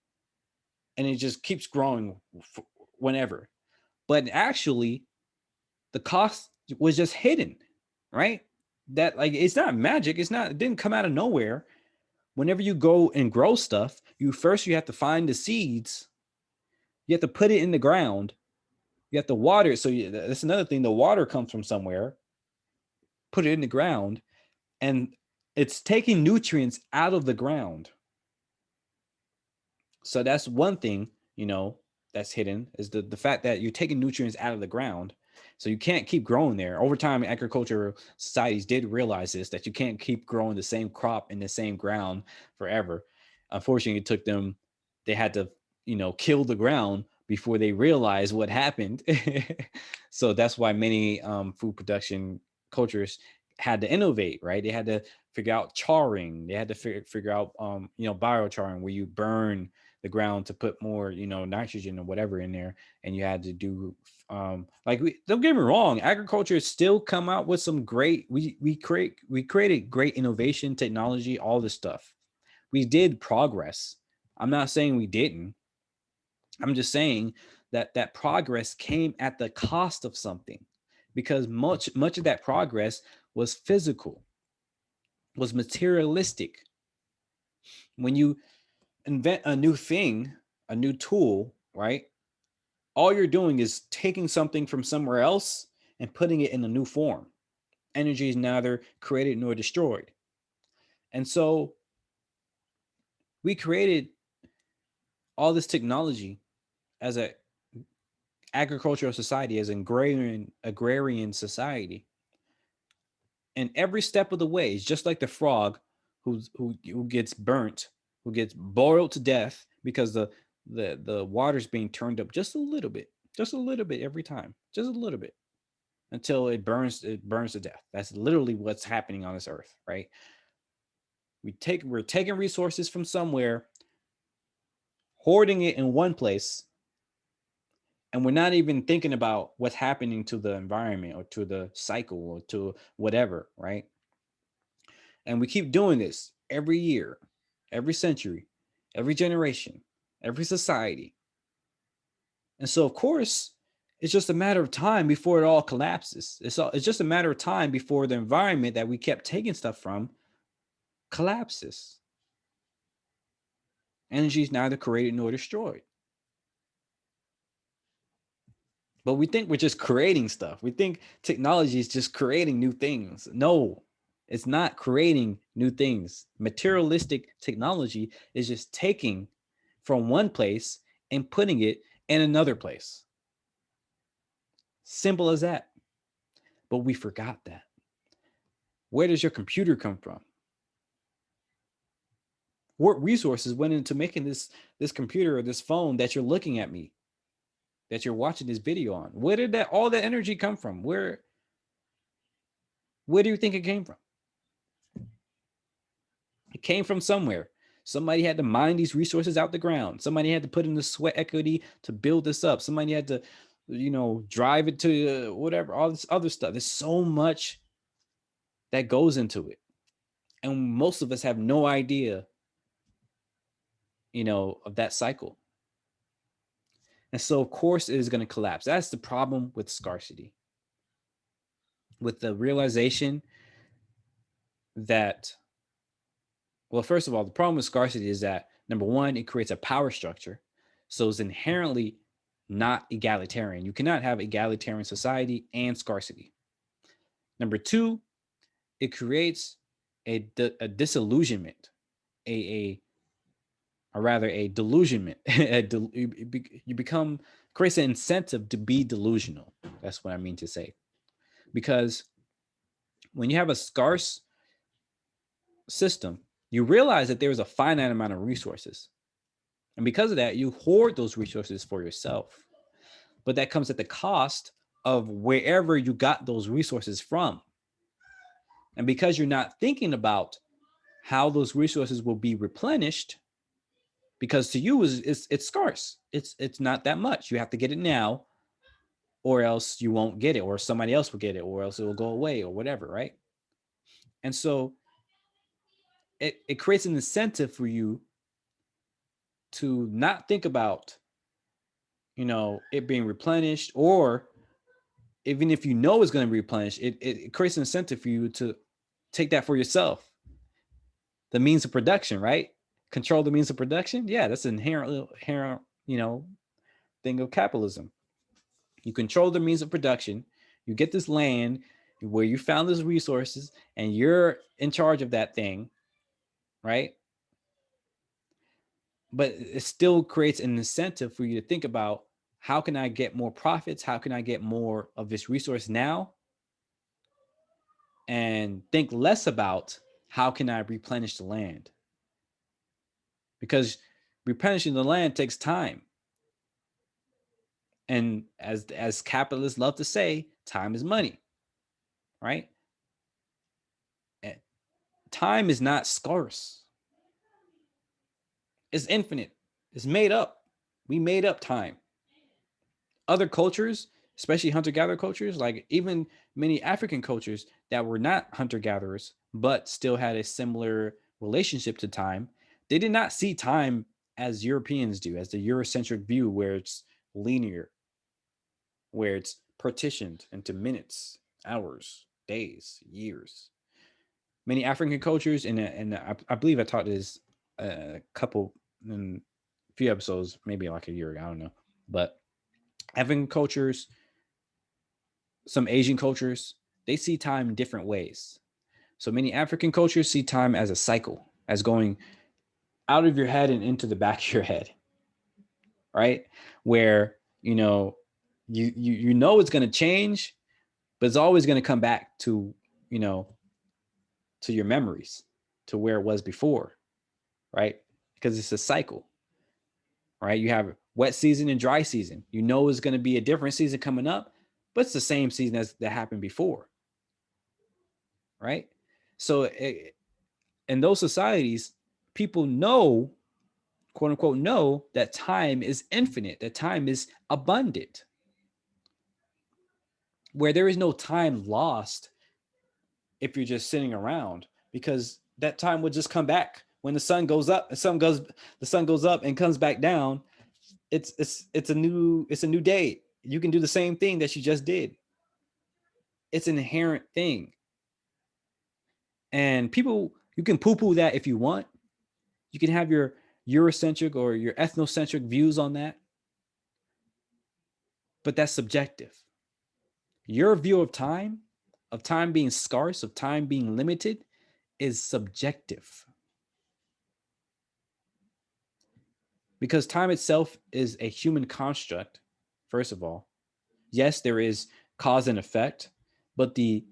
and it just keeps growing whenever. But actually, the cost was just hidden, right? That like it's not magic. It's not. It didn't come out of nowhere. Whenever you go and grow stuff, you have to find the seeds. You have to put it in the ground. You have to water it. So that's another thing. The water comes from somewhere. Put it in the ground, and it's taking nutrients out of the ground. So that's one thing, that's hidden is the fact that you're taking nutrients out of the ground. So you can't keep growing there. Over time, agricultural societies did realize this, that you can't keep growing the same crop in the same ground forever. Unfortunately, it took them, they had to, kill the ground before they realized what happened. So that's why many food production cultures had to innovate, right? They had to figure out charring. They had to figure out, biochar, where you burn the ground to put more, nitrogen or whatever in there. And you had to do, don't get me wrong, agriculture still come out with some great, we created great innovation, technology, all this stuff. We did progress. I'm not saying we didn't. I'm just saying that progress came at the cost of something, because much of that progress was physical, was materialistic. When you invent a new thing, a new tool, right? All you're doing is taking something from somewhere else and putting it in a new form. Energy is neither created nor destroyed. And so we created all this technology as a agricultural society, as an agrarian society. And every step of the way is just like the frog who gets burnt, who gets boiled to death because the water's being turned up just a little bit every time, just a little bit, until it burns to death. That's literally what's happening on this earth, right? We're taking resources from somewhere, hoarding it in one place, and we're not even thinking about what's happening to the environment or to the cycle or to whatever, right? And we keep doing this every year, every century, every generation, every society. And so, of course, it's just a matter of time before it all collapses. It's just a matter of time before the environment that we kept taking stuff from collapses. Energy is neither created nor destroyed. But we think we're just creating stuff. We think technology is just creating new things. No, it's not creating new things. Materialistic technology is just taking from one place and putting it in another place. Simple as that. But we forgot that. Where does your computer come from? What resources went into making this computer or this phone that you're looking at me, that you're watching this video on? Where did that all that energy come from? Where do you think it came from? It came from somewhere. Somebody had to mine these resources out the ground. Somebody had to put in the sweat equity to build this up. Somebody had to, drive it to whatever, all this other stuff. There's so much that goes into it. And most of us have no idea, of that cycle. And so, of course, it is going to collapse. That's the problem with scarcity, with the realization that, well, first of all, the problem with scarcity is that, number one, it creates a power structure. So it's inherently not egalitarian. You cannot have egalitarian society and scarcity. Number two, it creates a disillusionment, a or rather a delusionment. You become, creates an incentive to be delusional. That's what I mean to say. Because when you have a scarce system, you realize that there is a finite amount of resources. And because of that, you hoard those resources for yourself. But that comes at the cost of wherever you got those resources from. And because you're not thinking about how those resources will be replenished, because to you it's scarce. It's not that much. You have to get it now, or else you won't get it, or somebody else will get it, or else it will go away, or whatever, right? And so it creates an incentive for you to not think about, it being replenished, or even if you know it's going to be replenished, it creates an incentive for you to take that for yourself. The means of production, right? Control the means of production. Yeah, that's an inherent, thing of capitalism. You control the means of production. You get this land where you found those resources, and you're in charge of that thing, right? But it still creates an incentive for you to think about, how can I get more profits? How can I get more of this resource now? And think less about, how can I replenish the land? Because replenishing the land takes time. And as capitalists love to say, time is money, right? Time is not scarce. It's infinite. It's made up. We made up time. Other cultures, especially hunter-gatherer cultures, like even many African cultures that were not hunter-gatherers, but still had a similar relationship to time, they did not see time as Europeans do, as the Eurocentric view, where it's linear, where it's partitioned into minutes, hours, days, years. Many African cultures, and I believe I taught this a couple in a few episodes, maybe like a year ago, I don't know. But African cultures, some Asian cultures, they see time in different ways. So many African cultures see time as a cycle, as going out of your head and into the back of your head, right? Where, you know it's going to change, but it's always going to come back to, you know, to your memories, to where it was before, right? Because it's a cycle, right? You have wet season and dry season. You know it's going to be a different season coming up, but it's the same season as that happened before, right? So in those societies, people know, quote unquote, know that time is infinite, that time is abundant, where there is no time lost if you're just sitting around, because that time would just come back when the sun goes up. The sun goes up and comes back down. It's a new day. You can do the same thing that you just did. It's an inherent thing. And people, you can poo-poo that if you want. You can have your Eurocentric or your ethnocentric views on that, but that's subjective. Your view of time being scarce, of time being limited, is subjective. Because time itself is a human construct, first of all. Yes, there is cause and effect, but the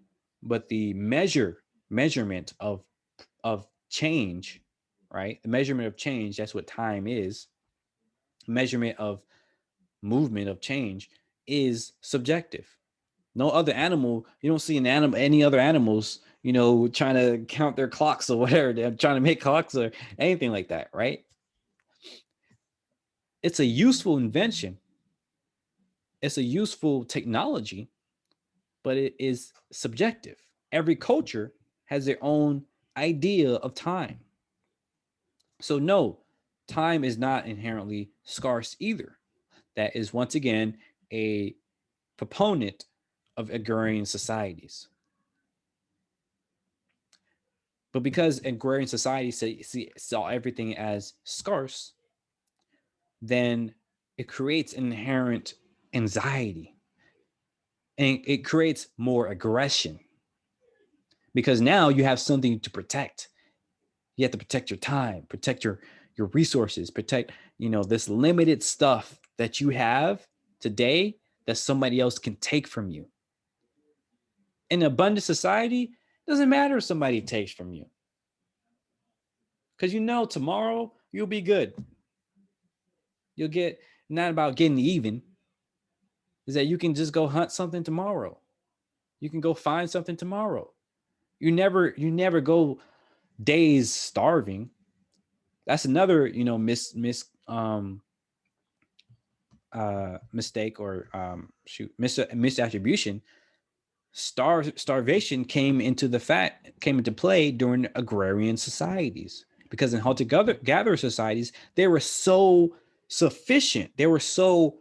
measurement of change, right? The measurement of change, that's what time is. Measurement of movement of change is subjective. No other animal, you don't see any other animals, trying to count their clocks or whatever. They're trying to make clocks or anything like that, right? It's a useful invention. It's a useful technology, but it is subjective. Every culture has their own idea of time. So, no, time is not inherently scarce either. That is, once again, a proponent of agrarian societies. But because agrarian societies saw everything as scarce, then it creates inherent anxiety and it creates more aggression because now you have something to protect. You have to protect your time, protect your resources, protect, this limited stuff that you have today that somebody else can take from you. In an abundant society, it doesn't matter if somebody takes from you. Because tomorrow you'll be good. You'll get not about getting even, is that you can just go hunt something tomorrow. You can go find something tomorrow. You never go days starving. That's another, mistake or misattribution. Starvation came into play during agrarian societies because in hunter gatherer societies they were so sufficient, they were so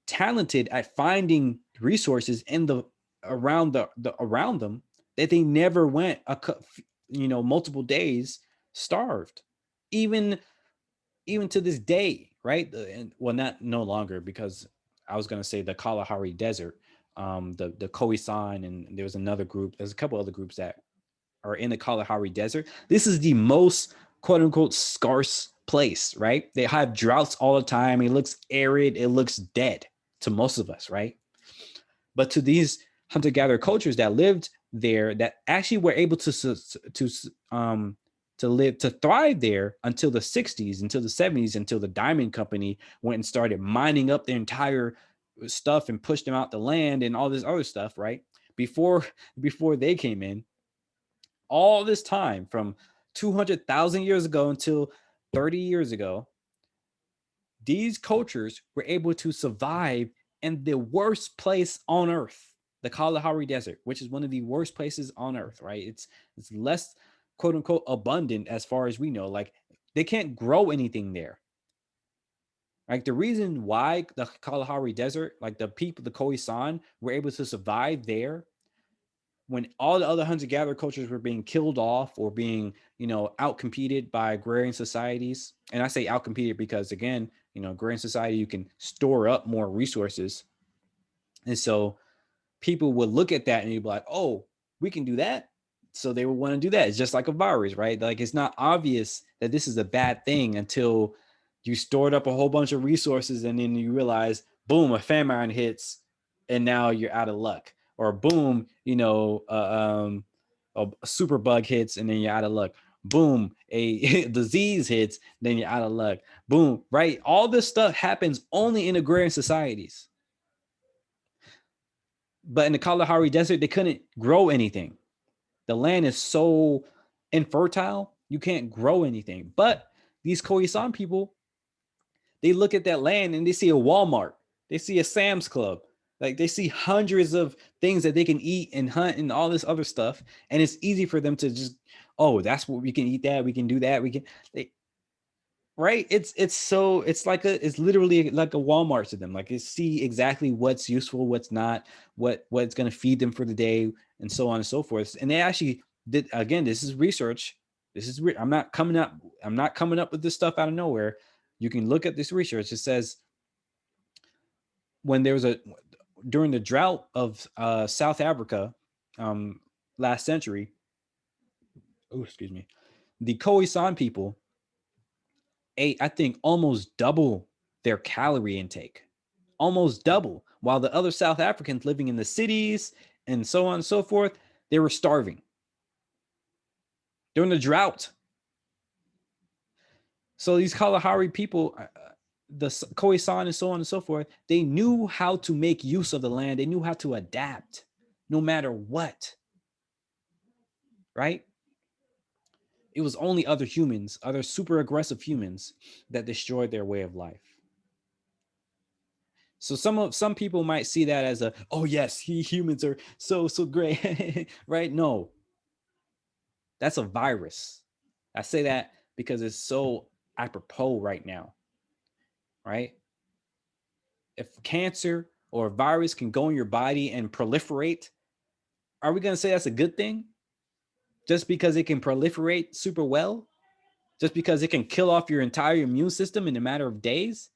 talented at finding resources in the around them that they never went multiple days starved, even even to this day, right? And well, not no longer, because I was going to say the Kalahari Desert, the Khoisan, and there's another group. There's a couple other groups that are in the Kalahari Desert. This is the most quote unquote scarce place, right? They have droughts all the time. It looks arid. It looks dead to most of us, right? But to these hunter-gatherer cultures that lived there, that actually were able um to live, to thrive there until the 60s, until the 70s, until the Diamond Company went and started mining up their entire stuff and pushed them out the land and all this other stuff, right? Before before they came in, all this time from 200,000 years ago until 30 years ago, these cultures were able to survive in the worst place on earth, the Kalahari Desert, which is one of the worst places on earth, right? It's less quote unquote abundant as far as we know. Like they can't grow anything there. Like the reason why the Kalahari Desert, like the people, the Khoisan, were able to survive there when all the other hunter-gatherer cultures were being killed off or being, outcompeted by agrarian societies. And I say outcompeted because, again, agrarian society, you can store up more resources. And so people would look at that and you'd be like, oh, we can do that. So they would want to do that. It's just like a virus, right? Like it's not obvious that this is a bad thing until you stored up a whole bunch of resources and then you realize, boom, a famine hits and now you're out of luck. Or boom, a super bug hits and then you're out of luck. Boom, a disease hits, then you're out of luck. Boom, right? All this stuff happens only in agrarian societies. But in the Kalahari Desert, they couldn't grow anything. The land is so infertile, you can't grow anything. But these Khoisan people, they look at that land and they see a Walmart, they see a Sam's Club, like they see hundreds of things that they can eat and hunt and all this other stuff, and it's easy for them to just, oh, that's what we can eat, that we can do that, we can, right? It's literally like a Walmart to them. Like they see exactly what's useful, what's not, what's going to feed them for the day, and so on and so forth. And they actually did, again, this is research. I'm not coming up with this stuff out of nowhere. You can look at this research. It says when there was a during the drought of South Africa, last century. Oh, excuse me. The Khoisan people ate, I think, almost double their calorie intake, almost double. While the other South Africans living in the cities and so on and so forth, they were starving during the drought. So these Kalahari people, the Khoisan and so on and so forth, they knew how to make use of the land. They knew how to adapt no matter what. right? It was only other humans, other super aggressive humans, that destroyed their way of life. So some people might see that as a, oh yes, humans are so great, right? No, that's a virus. I say that because it's so apropos right now, right? If cancer or a virus can go in your body and proliferate, are we going to say that's a good thing? Just because it can proliferate super well? Just because it can kill off your entire immune system in a matter of days?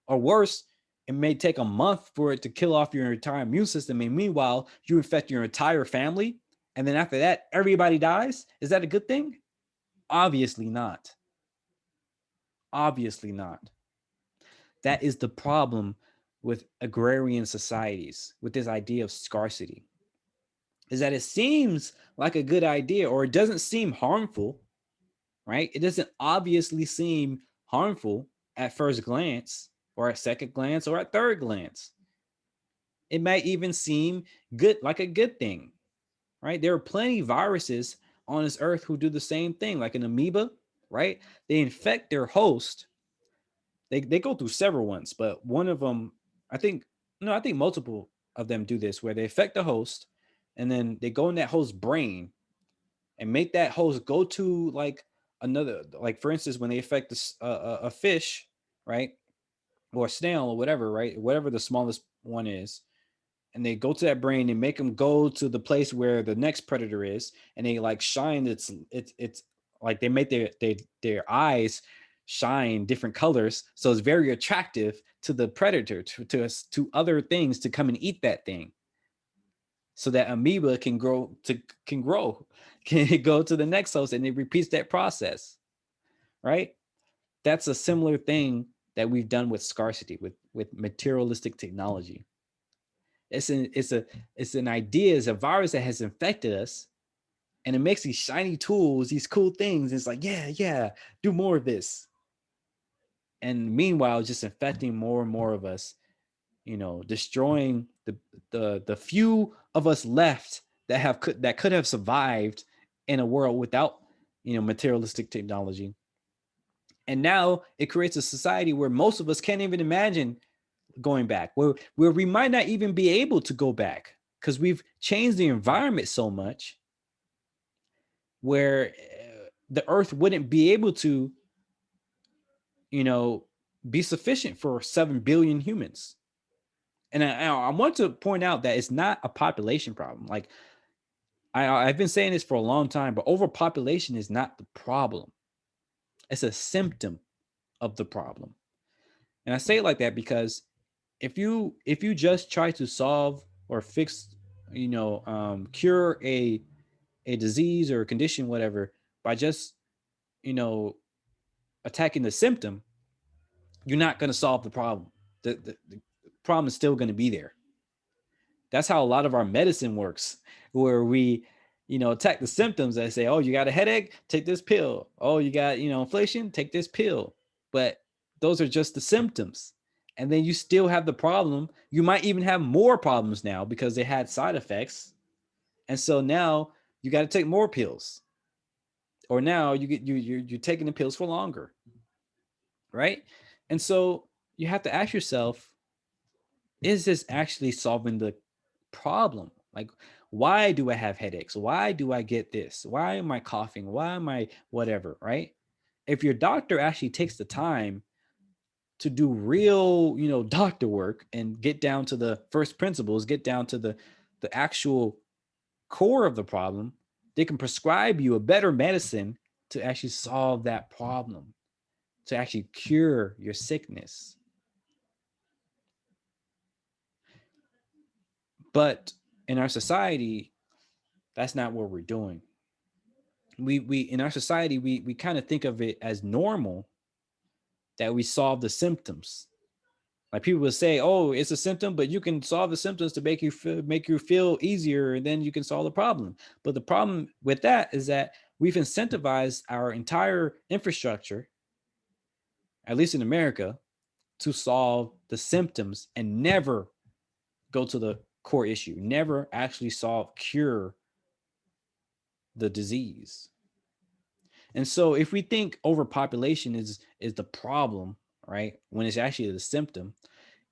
Or worse, it may take a month for it to kill off your entire immune system. And meanwhile, you infect your entire family. And then after that, everybody dies. Is that a good thing? Obviously not. Obviously not. That is the problem with agrarian societies, with this idea of scarcity, is that it seems like a good idea, or it doesn't seem harmful, right? It doesn't obviously seem harmful at first glance, or at second glance, or at third glance. It might even seem good, like a good thing, right? There are plenty of viruses on this earth who do the same thing, like an amoeba, right? They infect their host. They go through several ones, but one of them, I think, no, I think multiple of them do this, where they affect the host, and then they go in that host's brain and make that host go to like another, like for instance, when they affect a fish, right, or a snail or whatever, right, whatever the smallest one is, and they go to that brain and make them go to the place where the next predator is, and they like shine it's like they make their eyes shine different colors, so it's very attractive to the predator, to other things to come and eat that thing, so that amoeba can grow can go to the next host, and it repeats that process, right? That's a similar thing that we've done with scarcity, with materialistic technology. It's an idea, it's a virus that has infected us, and it makes these shiny tools, these cool things. It's like, yeah, do more of this. And meanwhile, just infecting more and more of us, destroying the few of us left that could have survived in a world without, materialistic technology. And now it creates a society where most of us can't even imagine going back, where we might not even be able to go back, because we've changed the environment so much, where the earth wouldn't be able to, you know, be sufficient for 7 billion humans. And I want to point out that it's not a population problem. Like I've been saying this for a long time, but overpopulation is not the problem. It's a symptom of the problem. And I say it like that because if you just try to solve or fix, cure a disease or a condition, whatever, by just, you know, attacking the symptom, you're not going to solve the problem. The problem is still going to be there. That's how a lot of our medicine works, where we, attack the symptoms and say, oh, you got a headache, take this pill. Oh, you got, inflation, take this pill. But those are just the symptoms. And then you still have the problem. You might even have more problems now because they had side effects. And so now you got to take more pills. Or now you're taking the pills for longer, right? And so you have to ask yourself, is this actually solving the problem? Like, why do I have headaches? Why do I get this? Why am I coughing? Why am I whatever, right? If your doctor actually takes the time to do real, doctor work and get down to the first principles, get down to the actual core of the problem, they can prescribe you a better medicine to actually solve that problem, to actually cure your sickness. But in our society, that's not what we're doing. We in our society, we kind of think of it as normal that we solve the symptoms. Like people will say, "Oh, it's a symptom, but you can solve the symptoms to make you feel easier, and then you can solve the problem." But the problem with that is that we've incentivized our entire infrastructure, at least in America, to solve the symptoms and never go to the core issue, never actually cure the disease. And so if we think overpopulation is the problem, right? When it's actually the symptom,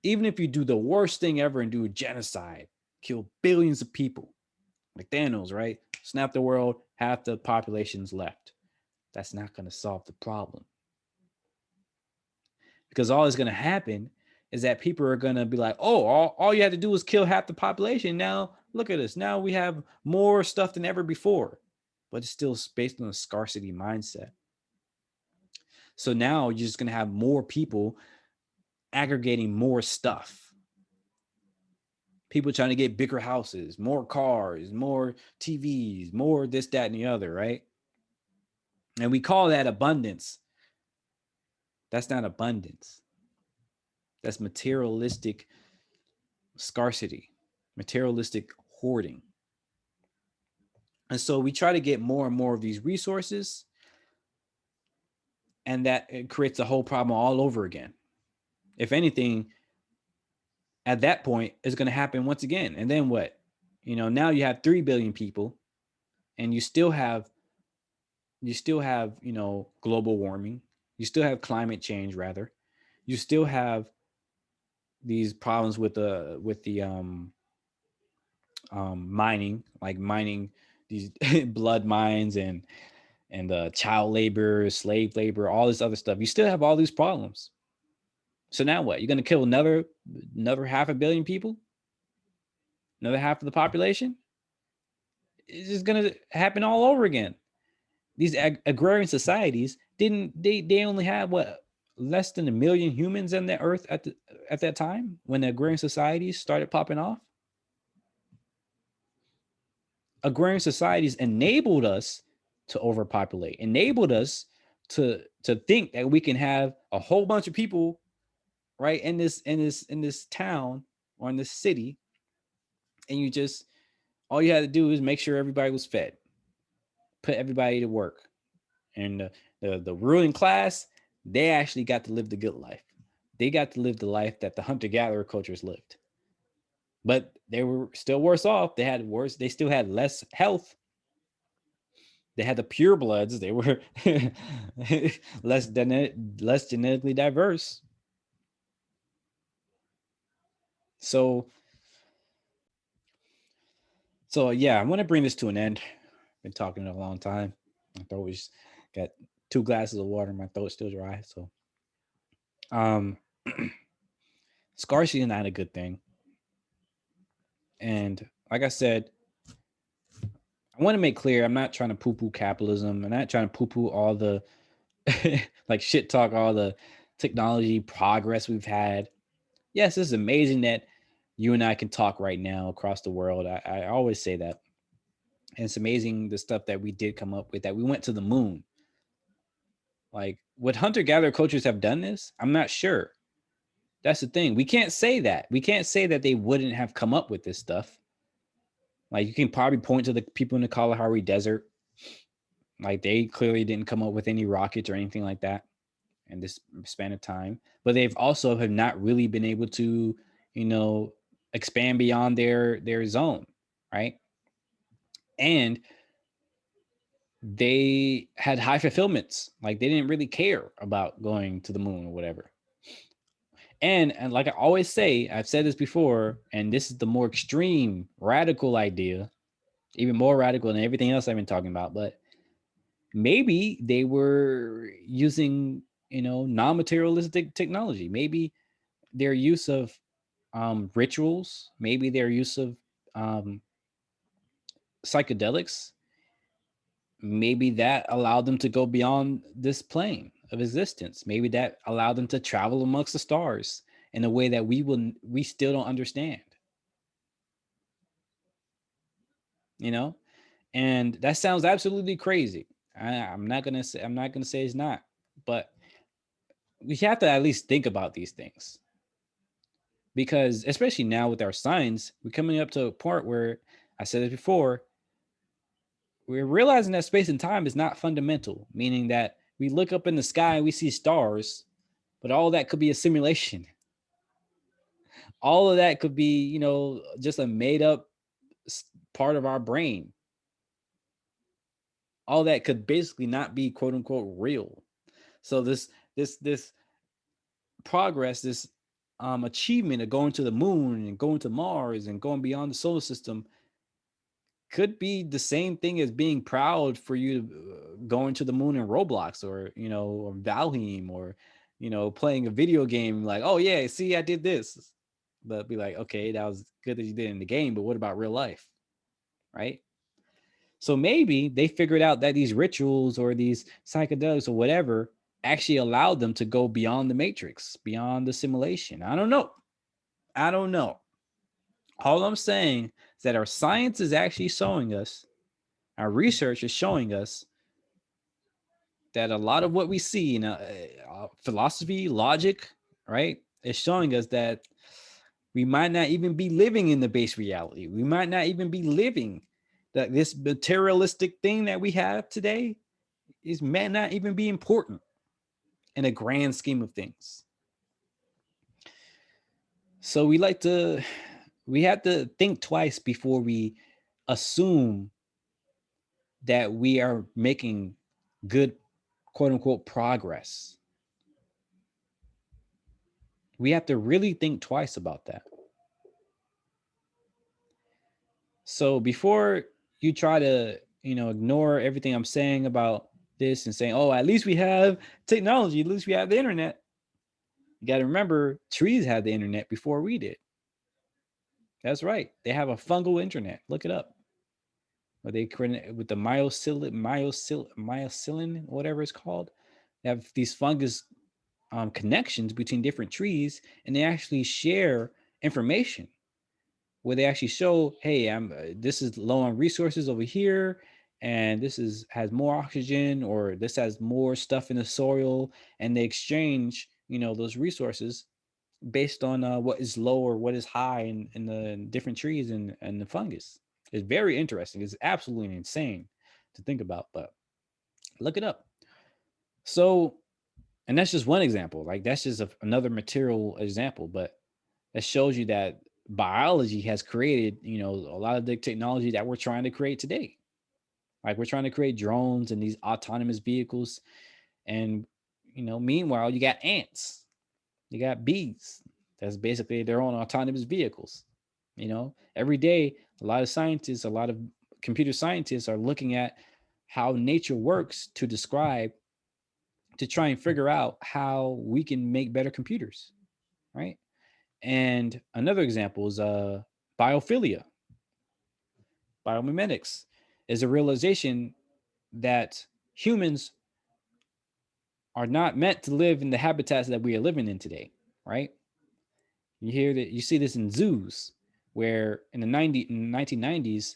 even if you do the worst thing ever and do a genocide, kill billions of people, like Thanos, right? Snap the world, half the population's left. That's not going to solve the problem. Because all that's going to happen is that people are going to be like, oh, all you had to do was kill half the population. Now, look at us. Now we have more stuff than ever before. But it's still based on a scarcity mindset. So now you're just going to have more people aggregating more stuff. People trying to get bigger houses, more cars, more TVs, more this, that, and the other, right? And we call that abundance. That's not abundance. That's materialistic scarcity, materialistic hoarding. And so we try to get more and more of these resources, and that it creates a whole problem all over again. If anything, at that point, it's going to happen once again. And then what? Now you have 3 billion people, and you still have global warming, you still have climate change, rather, you still have these problems with the mining, like mining these blood mines and child labor, slave labor, all this other stuff. You still have all these problems. So now what? You're going to kill another half a billion people, another half of the population? It's just going to happen all over again. These agrarian societies didn't they only had what, less than 1 million humans on the earth at that time when the agrarian societies started popping off. Agrarian societies enabled us to overpopulate, enabled us to think that we can have a whole bunch of people right in this town or in this city, and all you had to do is make sure everybody was fed, put everybody to work, and the ruling class, they actually got to live the good life. They got to live the life that the hunter-gatherer cultures lived. But they were still worse off. They still had less health. They had the pure bloods. They were less genetically diverse. So yeah, I want to bring this to an end. Been talking a long time. My throat is got 2 glasses of water. My throat's still dry. So um scarcity is not a good thing. And like I said, I want to make clear I'm not trying to poo-poo capitalism. I'm not trying to poo-poo all the like shit talk, all the technology progress we've had. Yes, it's amazing that you and I can talk right now across the world. I always say that. And it's amazing the stuff that we did come up with, that we went to the moon. Like, would hunter-gatherer cultures have done this? I'm not sure. That's the thing. We can't say that. We can't say that they wouldn't have come up with this stuff. Like, you can probably point to the people in the Kalahari Desert. Like, they clearly didn't come up with any rockets or anything like that in this span of time. But they've also have not really been able to, expand beyond their zone, right? And they had high fulfillments. Like, they didn't really care about going to the moon or whatever. And like I always say, I've said this before, and this is the more extreme, radical idea, even more radical than everything else I've been talking about. But maybe they were using, non-materialistic technology. Maybe their use of rituals, maybe their use of um, psychedelics, maybe that allowed them to go beyond this plane of existence. Maybe that allowed them to travel amongst the stars in a way that we still don't understand. You know, and that sounds absolutely crazy. I'm not gonna say it's not, but we have to at least think about these things, because especially now with our science, we're coming up to a part where, I said it before, we're realizing that space and time is not fundamental, meaning that we look up in the sky and we see stars, but all that could be a simulation. All of that could be, you know, just a made up part of our brain. all that could basically not be quote unquote real. So this progress, this achievement of going to the moon and going to Mars and going beyond the solar system could be the same thing as being proud for you going to the moon in Roblox, or or Valheim, or playing a video game like, oh yeah, see, I did this. But be like, okay, that was good that you did in the game, but what about real life, right? So maybe they figured out that these rituals or these psychedelics or whatever actually allowed them to go beyond the matrix, beyond the simulation. I don't know. I don't know. All I'm saying is that our science is actually showing us, our research is showing us that a lot of what we see in philosophy, logic, right, is showing us that we might not even be living in the base reality. We might not even be living that this materialistic thing that we have today is may not even be important in a grand scheme of things. So we have to think twice before we assume that we are making good quote unquote progress. We have to really think twice about that. So before you try to, ignore everything I'm saying about this and saying, oh, at least we have technology, at least we have the internet. You got to remember, trees had the internet before we did. That's right. They have a fungal internet. Look it up. Where they create with the myocillin, whatever it's called. They have these fungus connections between different trees, and they actually share information where they actually show, hey, I'm this is low on resources over here, and this is has more oxygen, or this has more stuff in the soil, and they exchange, those resources based on what is low or what is high in the different trees and the fungus. It's very interesting. It's absolutely insane to think about, but look it up. So, and that's just one example. Like that's just another material example, but that shows you that biology has created, a lot of the technology that we're trying to create today. Like we're trying to create drones and these autonomous vehicles, and meanwhile, you got ants, you got bees. That's basically their own autonomous vehicles. Every day, a lot of scientists, a lot of computer scientists are looking at how nature works to describe, to try and figure out how we can make better computers, right? And another example is biophilia, biomimetics, is a realization that humans are not meant to live in the habitats that we are living in today, right? You hear that, you see this in zoos, where in the 1990s,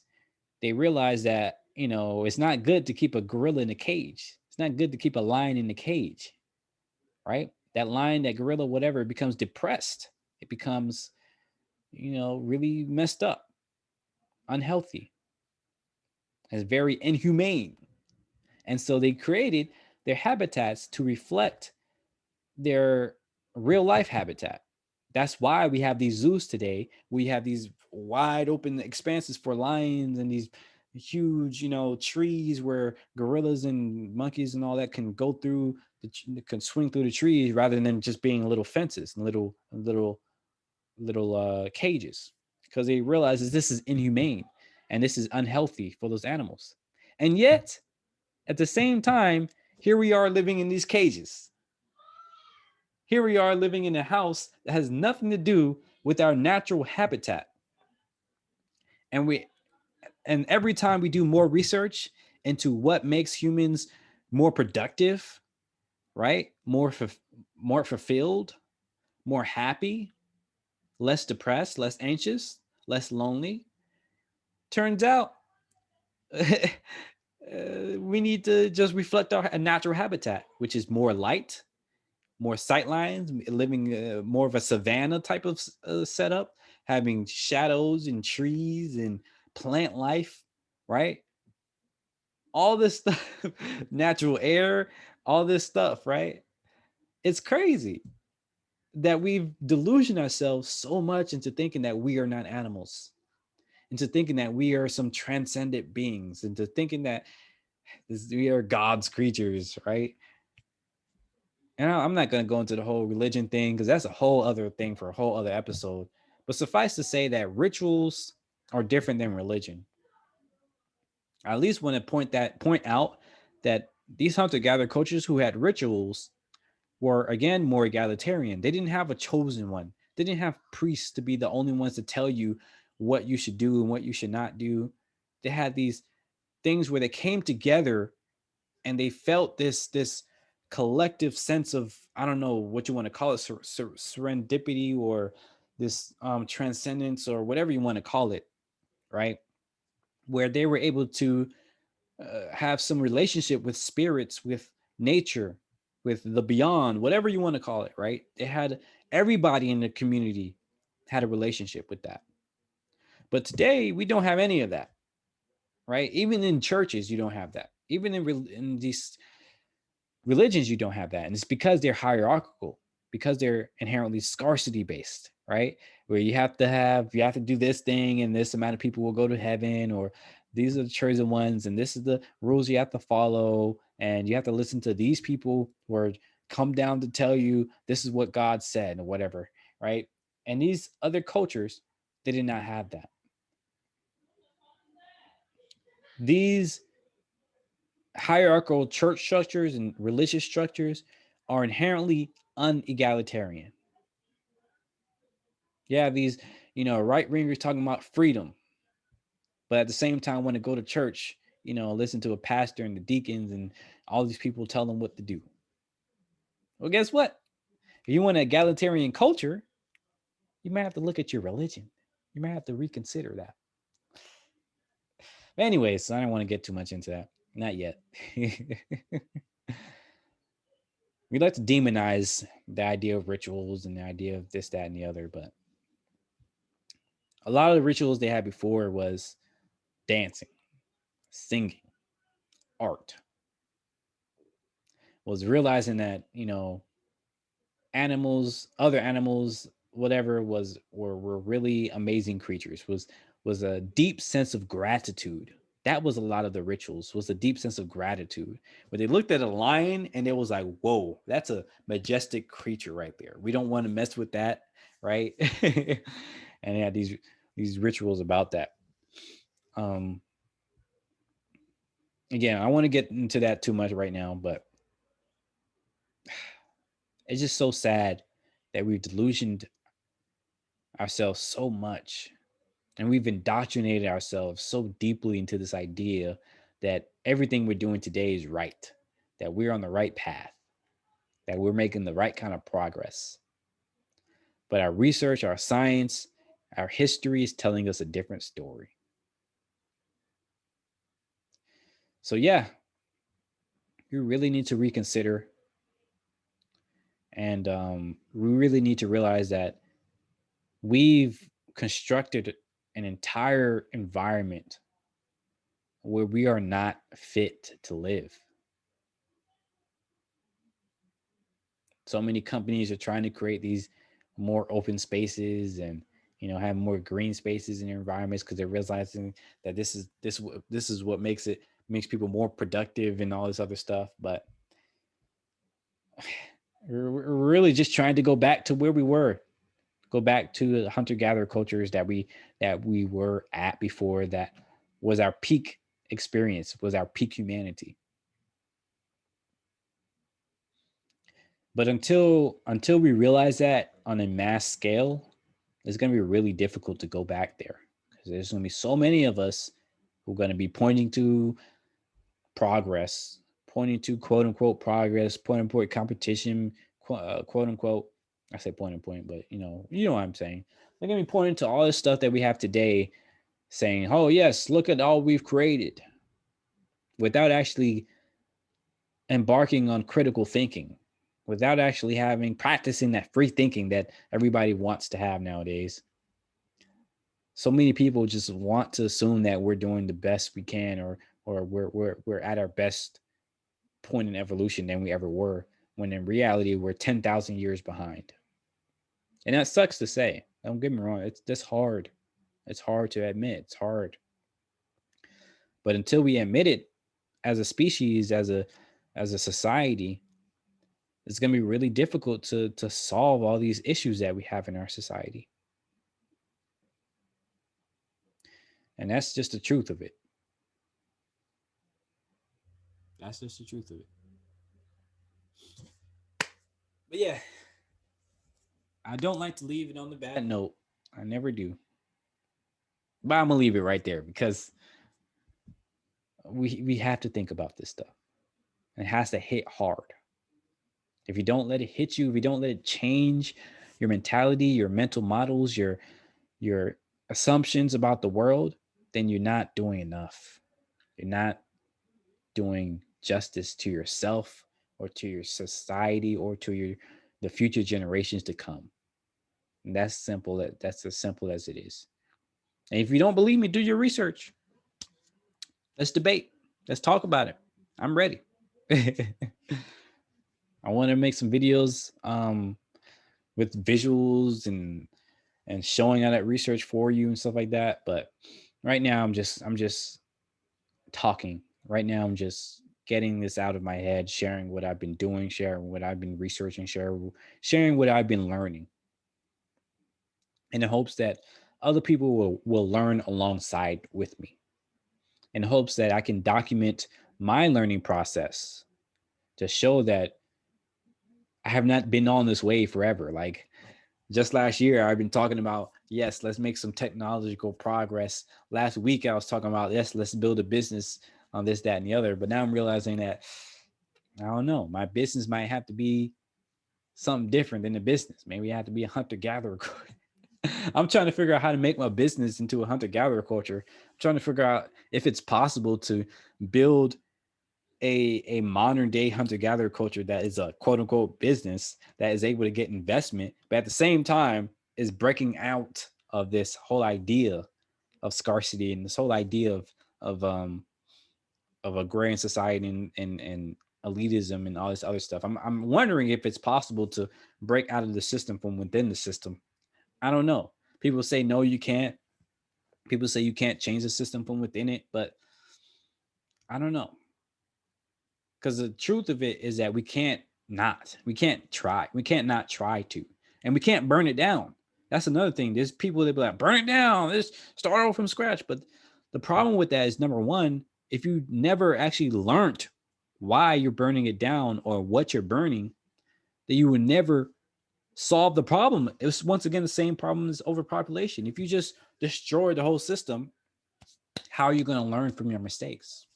they realized that, it's not good to keep a gorilla in a cage. It's not good to keep a lion in a cage, right? That lion, that gorilla, whatever, becomes depressed. It becomes, really messed up, unhealthy. It's very inhumane. And so they created their habitats to reflect their real life habitat. That's why we have these zoos today. We have these wide open expanses for lions and these huge, trees where gorillas and monkeys and all that can go through, can swing through the trees rather than just being little fences and little cages, because they realizes this is inhumane and this is unhealthy for those animals. And yet, at the same time, here we are living in these cages. Here we are living in a house that has nothing to do with our natural habitat. And every time we do more research into what makes humans more productive, right? More fulfilled, more happy, less depressed, less anxious, less lonely. Turns out we need to just reflect our natural habitat, which is more light, more sight lines, living more of a savanna type of setup, having shadows and trees and plant life, right? All this stuff, natural air, all this stuff, right? It's crazy that we've delusioned ourselves so much into thinking that we are not animals, into thinking that we are some transcendent beings, into thinking that We are God's creatures, right? And I'm not going to go into the whole religion thing because that's a whole other thing for a whole other episode. But suffice to say that rituals are different than religion. I at least want to point out that these hunter gatherer cultures who had rituals were again more egalitarian. They didn't have a chosen one. They didn't have priests to be the only ones to tell you what you should do and what you should not do. They had these things where they came together and they felt this collective sense of, I don't know what you want to call it, serendipity, or this transcendence, or whatever you want to call it, right? Where they were able to have some relationship with spirits, with nature, with the beyond, whatever you want to call it, right? They had, everybody in the community had a relationship with that. But today we don't have any of that, right? Even in churches, you don't have that. Even in these religions, you don't have that. And it's because they're hierarchical, because they're inherently scarcity based, right? Where you have to do this thing and this amount of people will go to heaven, or these are the chosen ones and this is the rules you have to follow, and you have to listen to these people who are come down to tell you this is what God said or whatever, right? And these other cultures, they did not have that. These hierarchical church structures and religious structures are inherently unegalitarian. Yeah, these, right wingers talking about freedom, but at the same time want to go to church, listen to a pastor and the deacons and all these people tell them what to do. Well, guess what? If you want an egalitarian culture, you might have to look at your religion. You might have to reconsider that. But anyways, so I don't want to get too much into that. Not yet. We like to demonize the idea of rituals and the idea of this, that, and the other, but a lot of the rituals they had before was dancing, singing, art. Was realizing that, animals, other animals, whatever, were really amazing creatures. Was a deep sense of gratitude. That was a lot of the rituals, was a deep sense of gratitude. Where they looked at a lion and it was like, whoa, that's a majestic creature right there. We don't want to mess with that, right? And they had these rituals about that. Um Again, I want to get into that too much right now, but it's just so sad that we've delusioned ourselves so much, and we've indoctrinated ourselves so deeply into this idea that everything we're doing today is right, that we're on the right path, that we're making the right kind of progress. But our research, our science, our history is telling us a different story. So, yeah, you really need to reconsider. And we really need to realize that we've constructed an entire environment where we are not fit to live. So many companies are trying to create these more open spaces and, have more green spaces in their environments because they're realizing that this is what makes people more productive and all this other stuff. But we're really just trying to go back to where we were, go back to the hunter gatherer cultures that we were at before. That was our peak experience, was our peak humanity. But until we realize that on a mass scale, it's going to be really difficult to go back there, because there's going to be so many of us who are going to be pointing to progress, pointing to quote unquote progress, quote unquote competition, quote unquote. I say point and point, but you know what I'm saying. They're going to be pointing to all this stuff that we have today, saying, "Oh yes, look at all we've created," without actually embarking on critical thinking, without actually having practicing that free thinking that everybody wants to have nowadays. So many people just want to assume that we're doing the best we can, or we're at our best point in evolution than we ever were, when in reality we're 10,000 years behind. And that sucks to say. Don't get me wrong, it's just hard. It's hard to admit. It's hard. But until we admit it, as a species, as a society, it's going to be really difficult to solve all these issues that we have in our society. And that's just the truth of it. That's just the truth of it. But yeah, I don't like to leave it on the bad note. I never do. But I'm gonna leave it right there because we have to think about this stuff. It has to hit hard. If you don't let it hit you, if you don't let it change your mentality, your mental models, your assumptions about the world, then you're not doing enough. You're not doing justice to yourself or to your society or to your the future generations to come. And that's simple. That's as simple as it is. And if you don't believe me, do your research. Let's debate. Let's talk about it. I'm ready. I want to make some videos with visuals and showing all that research for you and stuff like that. But right now I'm just talking. Right now I'm just getting this out of my head, sharing what I've been doing, sharing what I've been researching, sharing what I've been learning in the hopes that other people will learn alongside with me, in hopes that I can document my learning process to show that I have not been on this way forever. Like just last year, I've been talking about, yes, let's make some technological progress. Last week, I was talking about, yes, let's build a business on this, that, and the other. But now I'm realizing that, I don't know, my business might have to be something different than the business. Maybe I have to be a hunter gatherer. I'm trying to figure out how to make my business into a hunter gatherer culture. I'm trying to figure out if it's possible to build a modern day hunter gatherer culture that is a quote unquote business that is able to get investment, but at the same time is breaking out of this whole idea of scarcity and this whole idea of um of agrarian society and elitism and all this other stuff. I'm wondering if it's possible to break out of the system from within the system. I don't know. People say no, you can't. People say you can't change the system from within it, but I don't know. Because the truth of it is that we can't try, we can't not try to, and we can't burn it down. That's another thing. There's people that be like, burn it down, let's start over from scratch. But the problem with that is, number one, if you never actually learned why you're burning it down or what you're burning, then you would never solve the problem. It was once again the same problem as overpopulation. If you just destroy the whole system, how are you going to learn from your mistakes?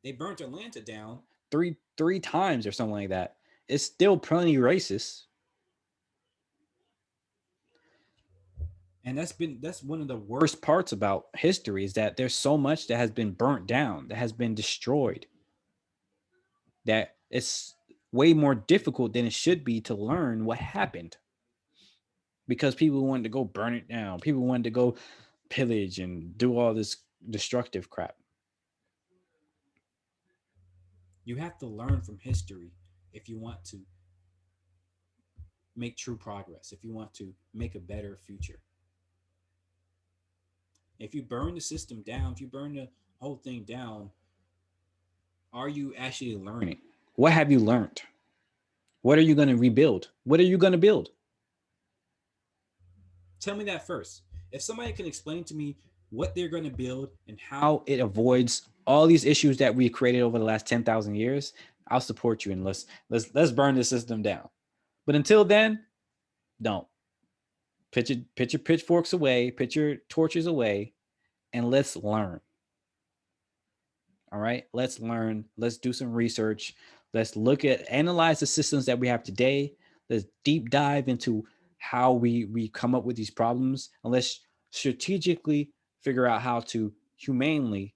They burnt Atlanta down three times or something like that. It's still plenty racist, and that's one of the worst parts about history is that there's so much that has been burnt down, that has been destroyed, that it's way more difficult than it should be to learn what happened because people wanted to go burn it down. People wanted to go pillage and do all this destructive crap. You have to learn from history if you want to make true progress, if you want to make a better future. If you burn the system down, if you burn the whole thing down, are you actually learning? What have you learned? What are you going to rebuild? What are you going to build? Tell me that first. If somebody can explain to me what they're going to build and how it avoids all these issues that we created over the last 10,000 years, I'll support you and let's burn the system down. But until then, don't. Put your pitchforks away, put your torches away, and let's learn. All right, let's learn. Let's do some research. Let's look at analyze the systems that we have today. Let's deep dive into how we come up with these problems, and let's strategically figure out how to humanely,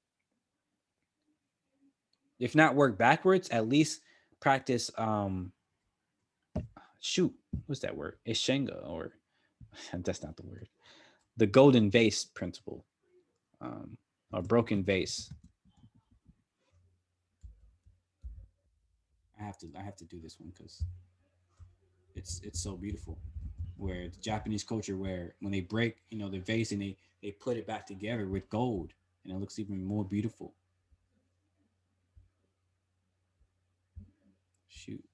if not work backwards, at least practice shoot, what's that word? Ishenga, or that's not the word. The golden vase principle, or broken vase. I have to do this one because it's so beautiful. Where the Japanese culture, where when they break, the vase and they put it back together with gold, and it looks even more beautiful. Shoot,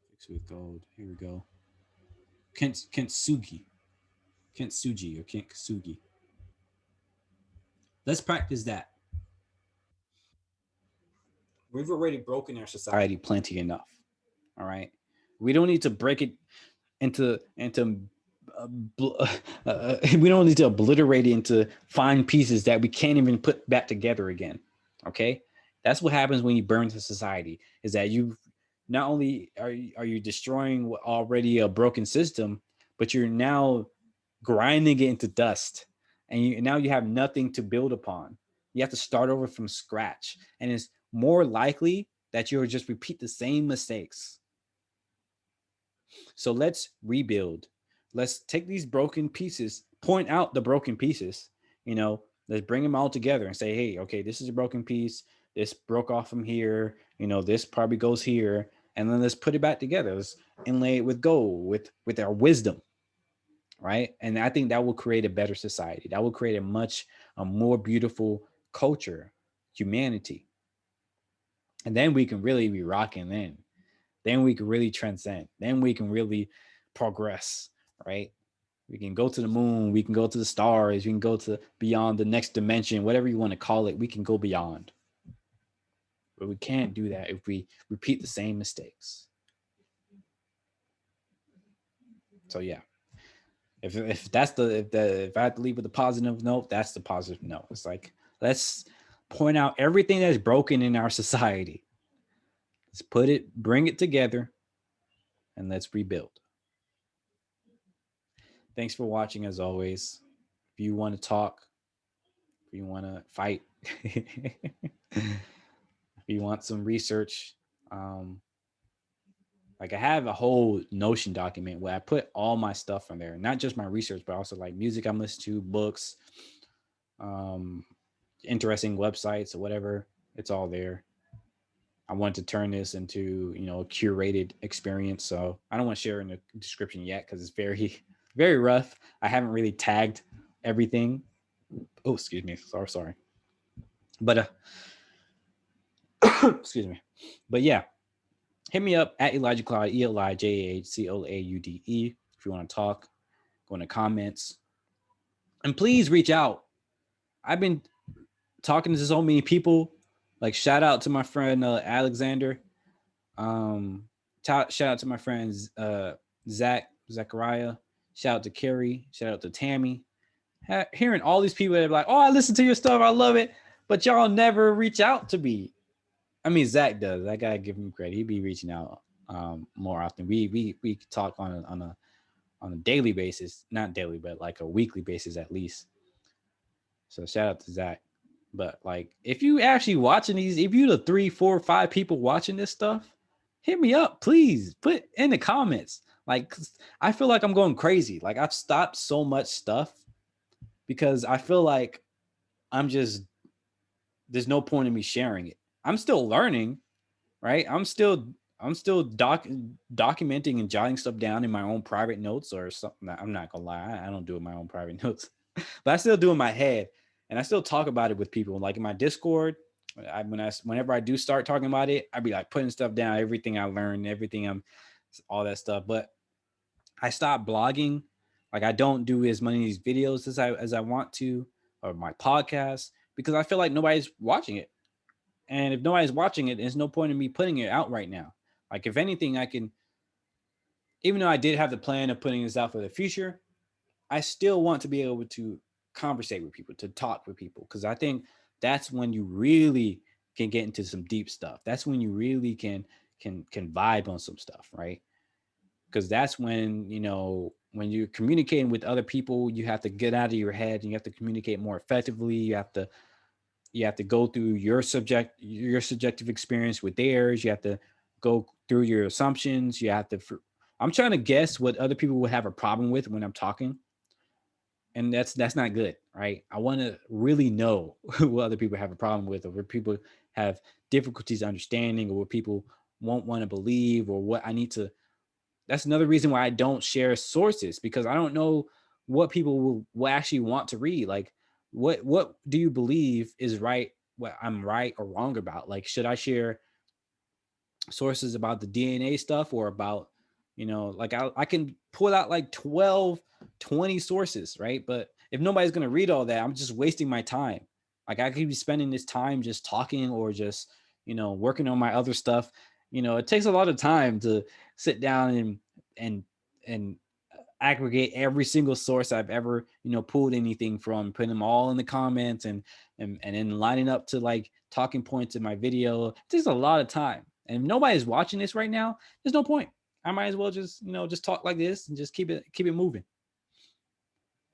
fix with gold. Here we go. Kintsugi, Kintsugi or Kintsugi. Let's practice that. We've already broken our society plenty enough. All right, we don't need to break it into we don't need to obliterate it into fine pieces that we can't even put back together again. Okay, that's what happens when you burn the society. Is that you not only are you destroying what already a broken system, but you're now grinding it into dust, and now you have nothing to build upon. You have to start over from scratch, and it's more likely that you'll just repeat the same mistakes. So let's rebuild. Let's take these broken pieces, point out the broken pieces, you know, let's bring them all together and say, hey, okay, this is a broken piece. This broke off from here. You know, this probably goes here. And then let's put it back together. Let's inlay it with gold, with our wisdom, right? And I think that will create a better society. That will create a more beautiful culture, humanity. And then we can really be rocking then we can really transcend. Then we can really progress, right? We can go to the moon. We can go to the stars. We can go to beyond the next dimension, whatever you want to call it. We can go beyond. But we can't do that if we repeat the same mistakes. So yeah, if that's if I have to leave with a positive note, that's the positive note. It's like let's point out everything that's broken in our society. Let's bring it together, and let's rebuild. Thanks for watching as always. If you want to talk, if you want to fight, if you want some research, um, like I have a whole Notion document where I put all my stuff on there, not just my research, but also like music I'm listening to, books, um, interesting websites or whatever. It's all there. I want to turn this into a curated experience, so I don't want to share in the description yet because it's very very rough. I haven't really tagged everything. Oh, excuse me. Sorry. But excuse me. But yeah, hit me up at Elijah Cloud, ElijahClaude, if you want to talk, go in the comments. And please reach out. I've been talking to so many people. Like, shout out to my friend Alexander. Shout out to my friends Zachariah. Shout out to Carrie. Shout out to Tammy. Hearing all these people that are like, oh, I listen to your stuff. I love it. But y'all never reach out to me. I mean, Zach does. I gotta give him credit. He be reaching out more often. We talk on a daily basis, not daily, but like a weekly basis at least. So shout out to Zach. But like, if you actually watching these, if you the 3, 4, 5 people watching this stuff, hit me up, please. Put in the comments. Like, I feel like I'm going crazy. Like, I've stopped so much stuff because I feel like I'm just there's no point in me sharing it. I'm still learning, right? I'm still documenting and jotting stuff down in my own private notes or something. I'm not gonna lie, I don't do it in my own private notes, but I still do in my head, and I still talk about it with people. Like in my Discord, whenever I do start talking about it, I'd be like putting stuff down, everything I learned, all that stuff. But I stopped blogging. Like I don't do as many of these videos as I want to, or my podcast, because I feel like nobody's watching it. And if nobody's watching it, there's no point in me putting it out right now. Like if anything, I can, even though I did have the plan of putting this out for the future, I still want to be able to conversate with people, to talk with people, because I think that's when you really can get into some deep stuff. That's when you really can vibe on some stuff, right? Because that's when you're communicating with other people, you have to get out of your head and you have to communicate more effectively. You have to go through your subjective experience with theirs. You have to go through your assumptions. I'm trying to guess what other people would have a problem with when I'm talking, and that's not good, right? I want to really know what other people have a problem with, or what people have difficulties understanding, or what people won't want to believe, or what I need to That's another reason why I don't share sources, because I don't know what people will actually want to read. Like, what do you believe is right? What I'm right or wrong about? Like, should I share sources about the DNA stuff, or about, like I can pull out like 12, 20 sources, right? But if nobody's going to read all that, I'm just wasting my time. Like, I could be spending this time just talking, or just, working on my other stuff. It takes a lot of time to sit down and and aggregate every single source I've ever, pulled anything from, putting them all in the comments, and then lining up to like talking points in my video. It takes a lot of time. And if nobody's watching this right now, there's no point. I might as well just, just talk like this and just keep it moving.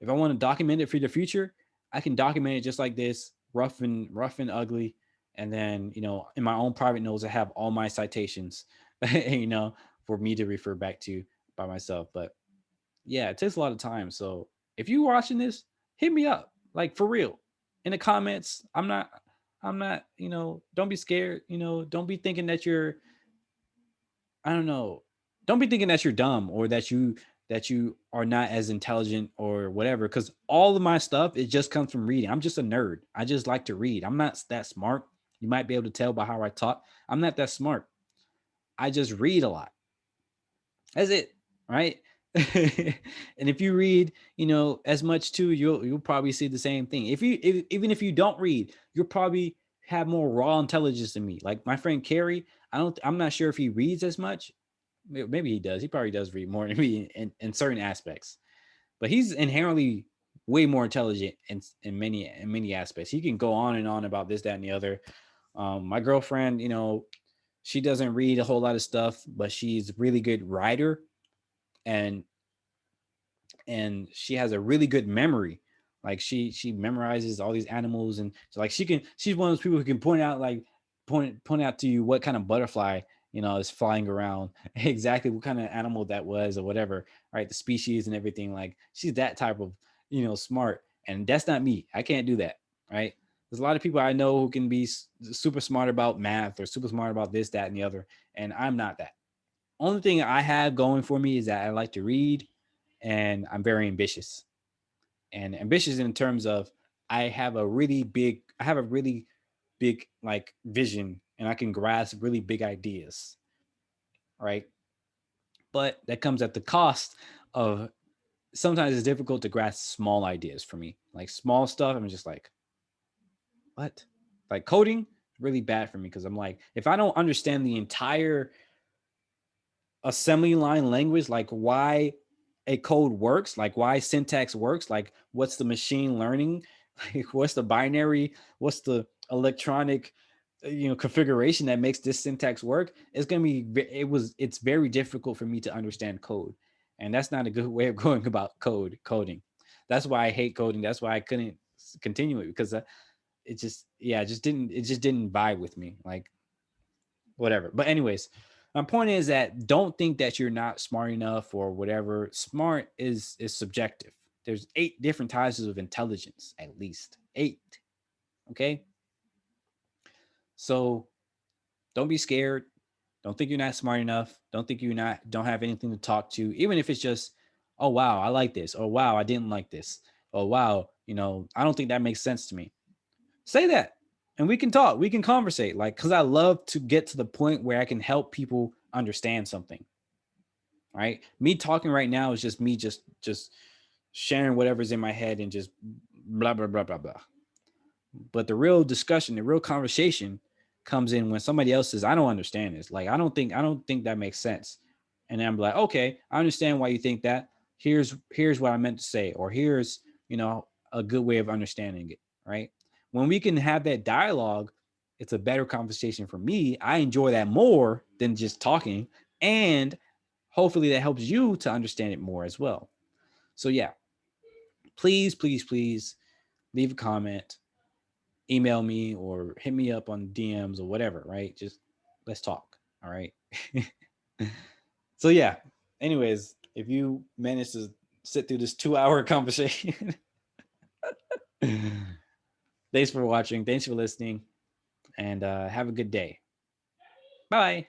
If I want to document it for the future, I can document it just like this, rough and ugly. And then, in my own private notes, I have all my citations, for me to refer back to by myself. But yeah, it takes a lot of time. So if you're watching this, hit me up, like, for real, in the comments. I'm not, don't be scared. Don't be thinking that you're, I don't know, don't be thinking that you're dumb, or that you are not as intelligent or whatever. Because all of my stuff, it just comes from reading. I'm just a nerd. I just like to read. I'm not that smart. You might be able to tell by how I talk. I'm not that smart. I just read a lot. That's it, right? And if you read, as much too, you'll probably see the same thing. Even if you don't read, you'll probably have more raw intelligence than me. Like my friend Carrie, I'm not sure if he reads as much. Maybe he does. He probably does read more than me in certain aspects, but he's inherently way more intelligent in many aspects. He can go on and on about this, that, and the other. My girlfriend, she doesn't read a whole lot of stuff, but she's a really good writer, and she has a really good memory. Like, she memorizes all these animals, and so, like, she's one of those people who can point out to you what kind of butterfly, is flying around, exactly what kind of animal that was, or whatever, right? The species and everything. Like, she's that type of, smart, and that's not me. I can't do that, right? There's a lot of people I know who can be super smart about math, or super smart about this, that, and the other, and I'm not that. Only thing I have going for me is that I like to read, and I'm very ambitious. And ambitious in terms of, I have a really big like vision, and I can grasp really big ideas, right? But that comes at the cost of, sometimes it's difficult to grasp small ideas for me. Like, small stuff, I'm just like, what? Like coding, really bad for me, because I'm like, if I don't understand the entire assembly line language, like why a code works, like why syntax works, like what's the machine learning, like what's the binary, what's the electronic, configuration that makes this syntax work, it's going to be, it's very difficult for me to understand code. And that's not a good way of going about coding. That's why I hate coding. That's why I couldn't continue it, because it just, yeah, it just didn't vibe with me. Like, whatever. But anyways, my point is that, don't think that you're not smart enough or whatever. Smart is subjective. There's 8 different types of intelligence, at least 8. Okay, so don't be scared. Don't think you're not smart enough. Don't think don't have anything to talk to. Even if it's just, oh wow, I like this, or wow, I didn't like this, or wow, I don't think that makes sense to me. Say that, and we can talk, we can conversate, like, because I love to get to the point where I can help people understand something, right? Me talking right now is just me just sharing whatever's in my head, and just blah blah blah blah blah. But the real discussion, the real conversation, comes in when somebody else says, I don't understand this, like, I don't think that makes sense. And then I'm like, okay, I understand why you think that. Here's what I meant to say, or here's, a good way of understanding it, right? When we can have that dialogue, it's a better conversation for me. I enjoy that more than just talking, and hopefully that helps you to understand it more as well. So yeah, please, please, please leave a comment, email me, or hit me up on DMs or whatever, right? Just, let's talk. All right. So yeah. Anyways, if you manage to sit through this 2-hour conversation, thanks for watching. Thanks for listening. And have a good day. Bye.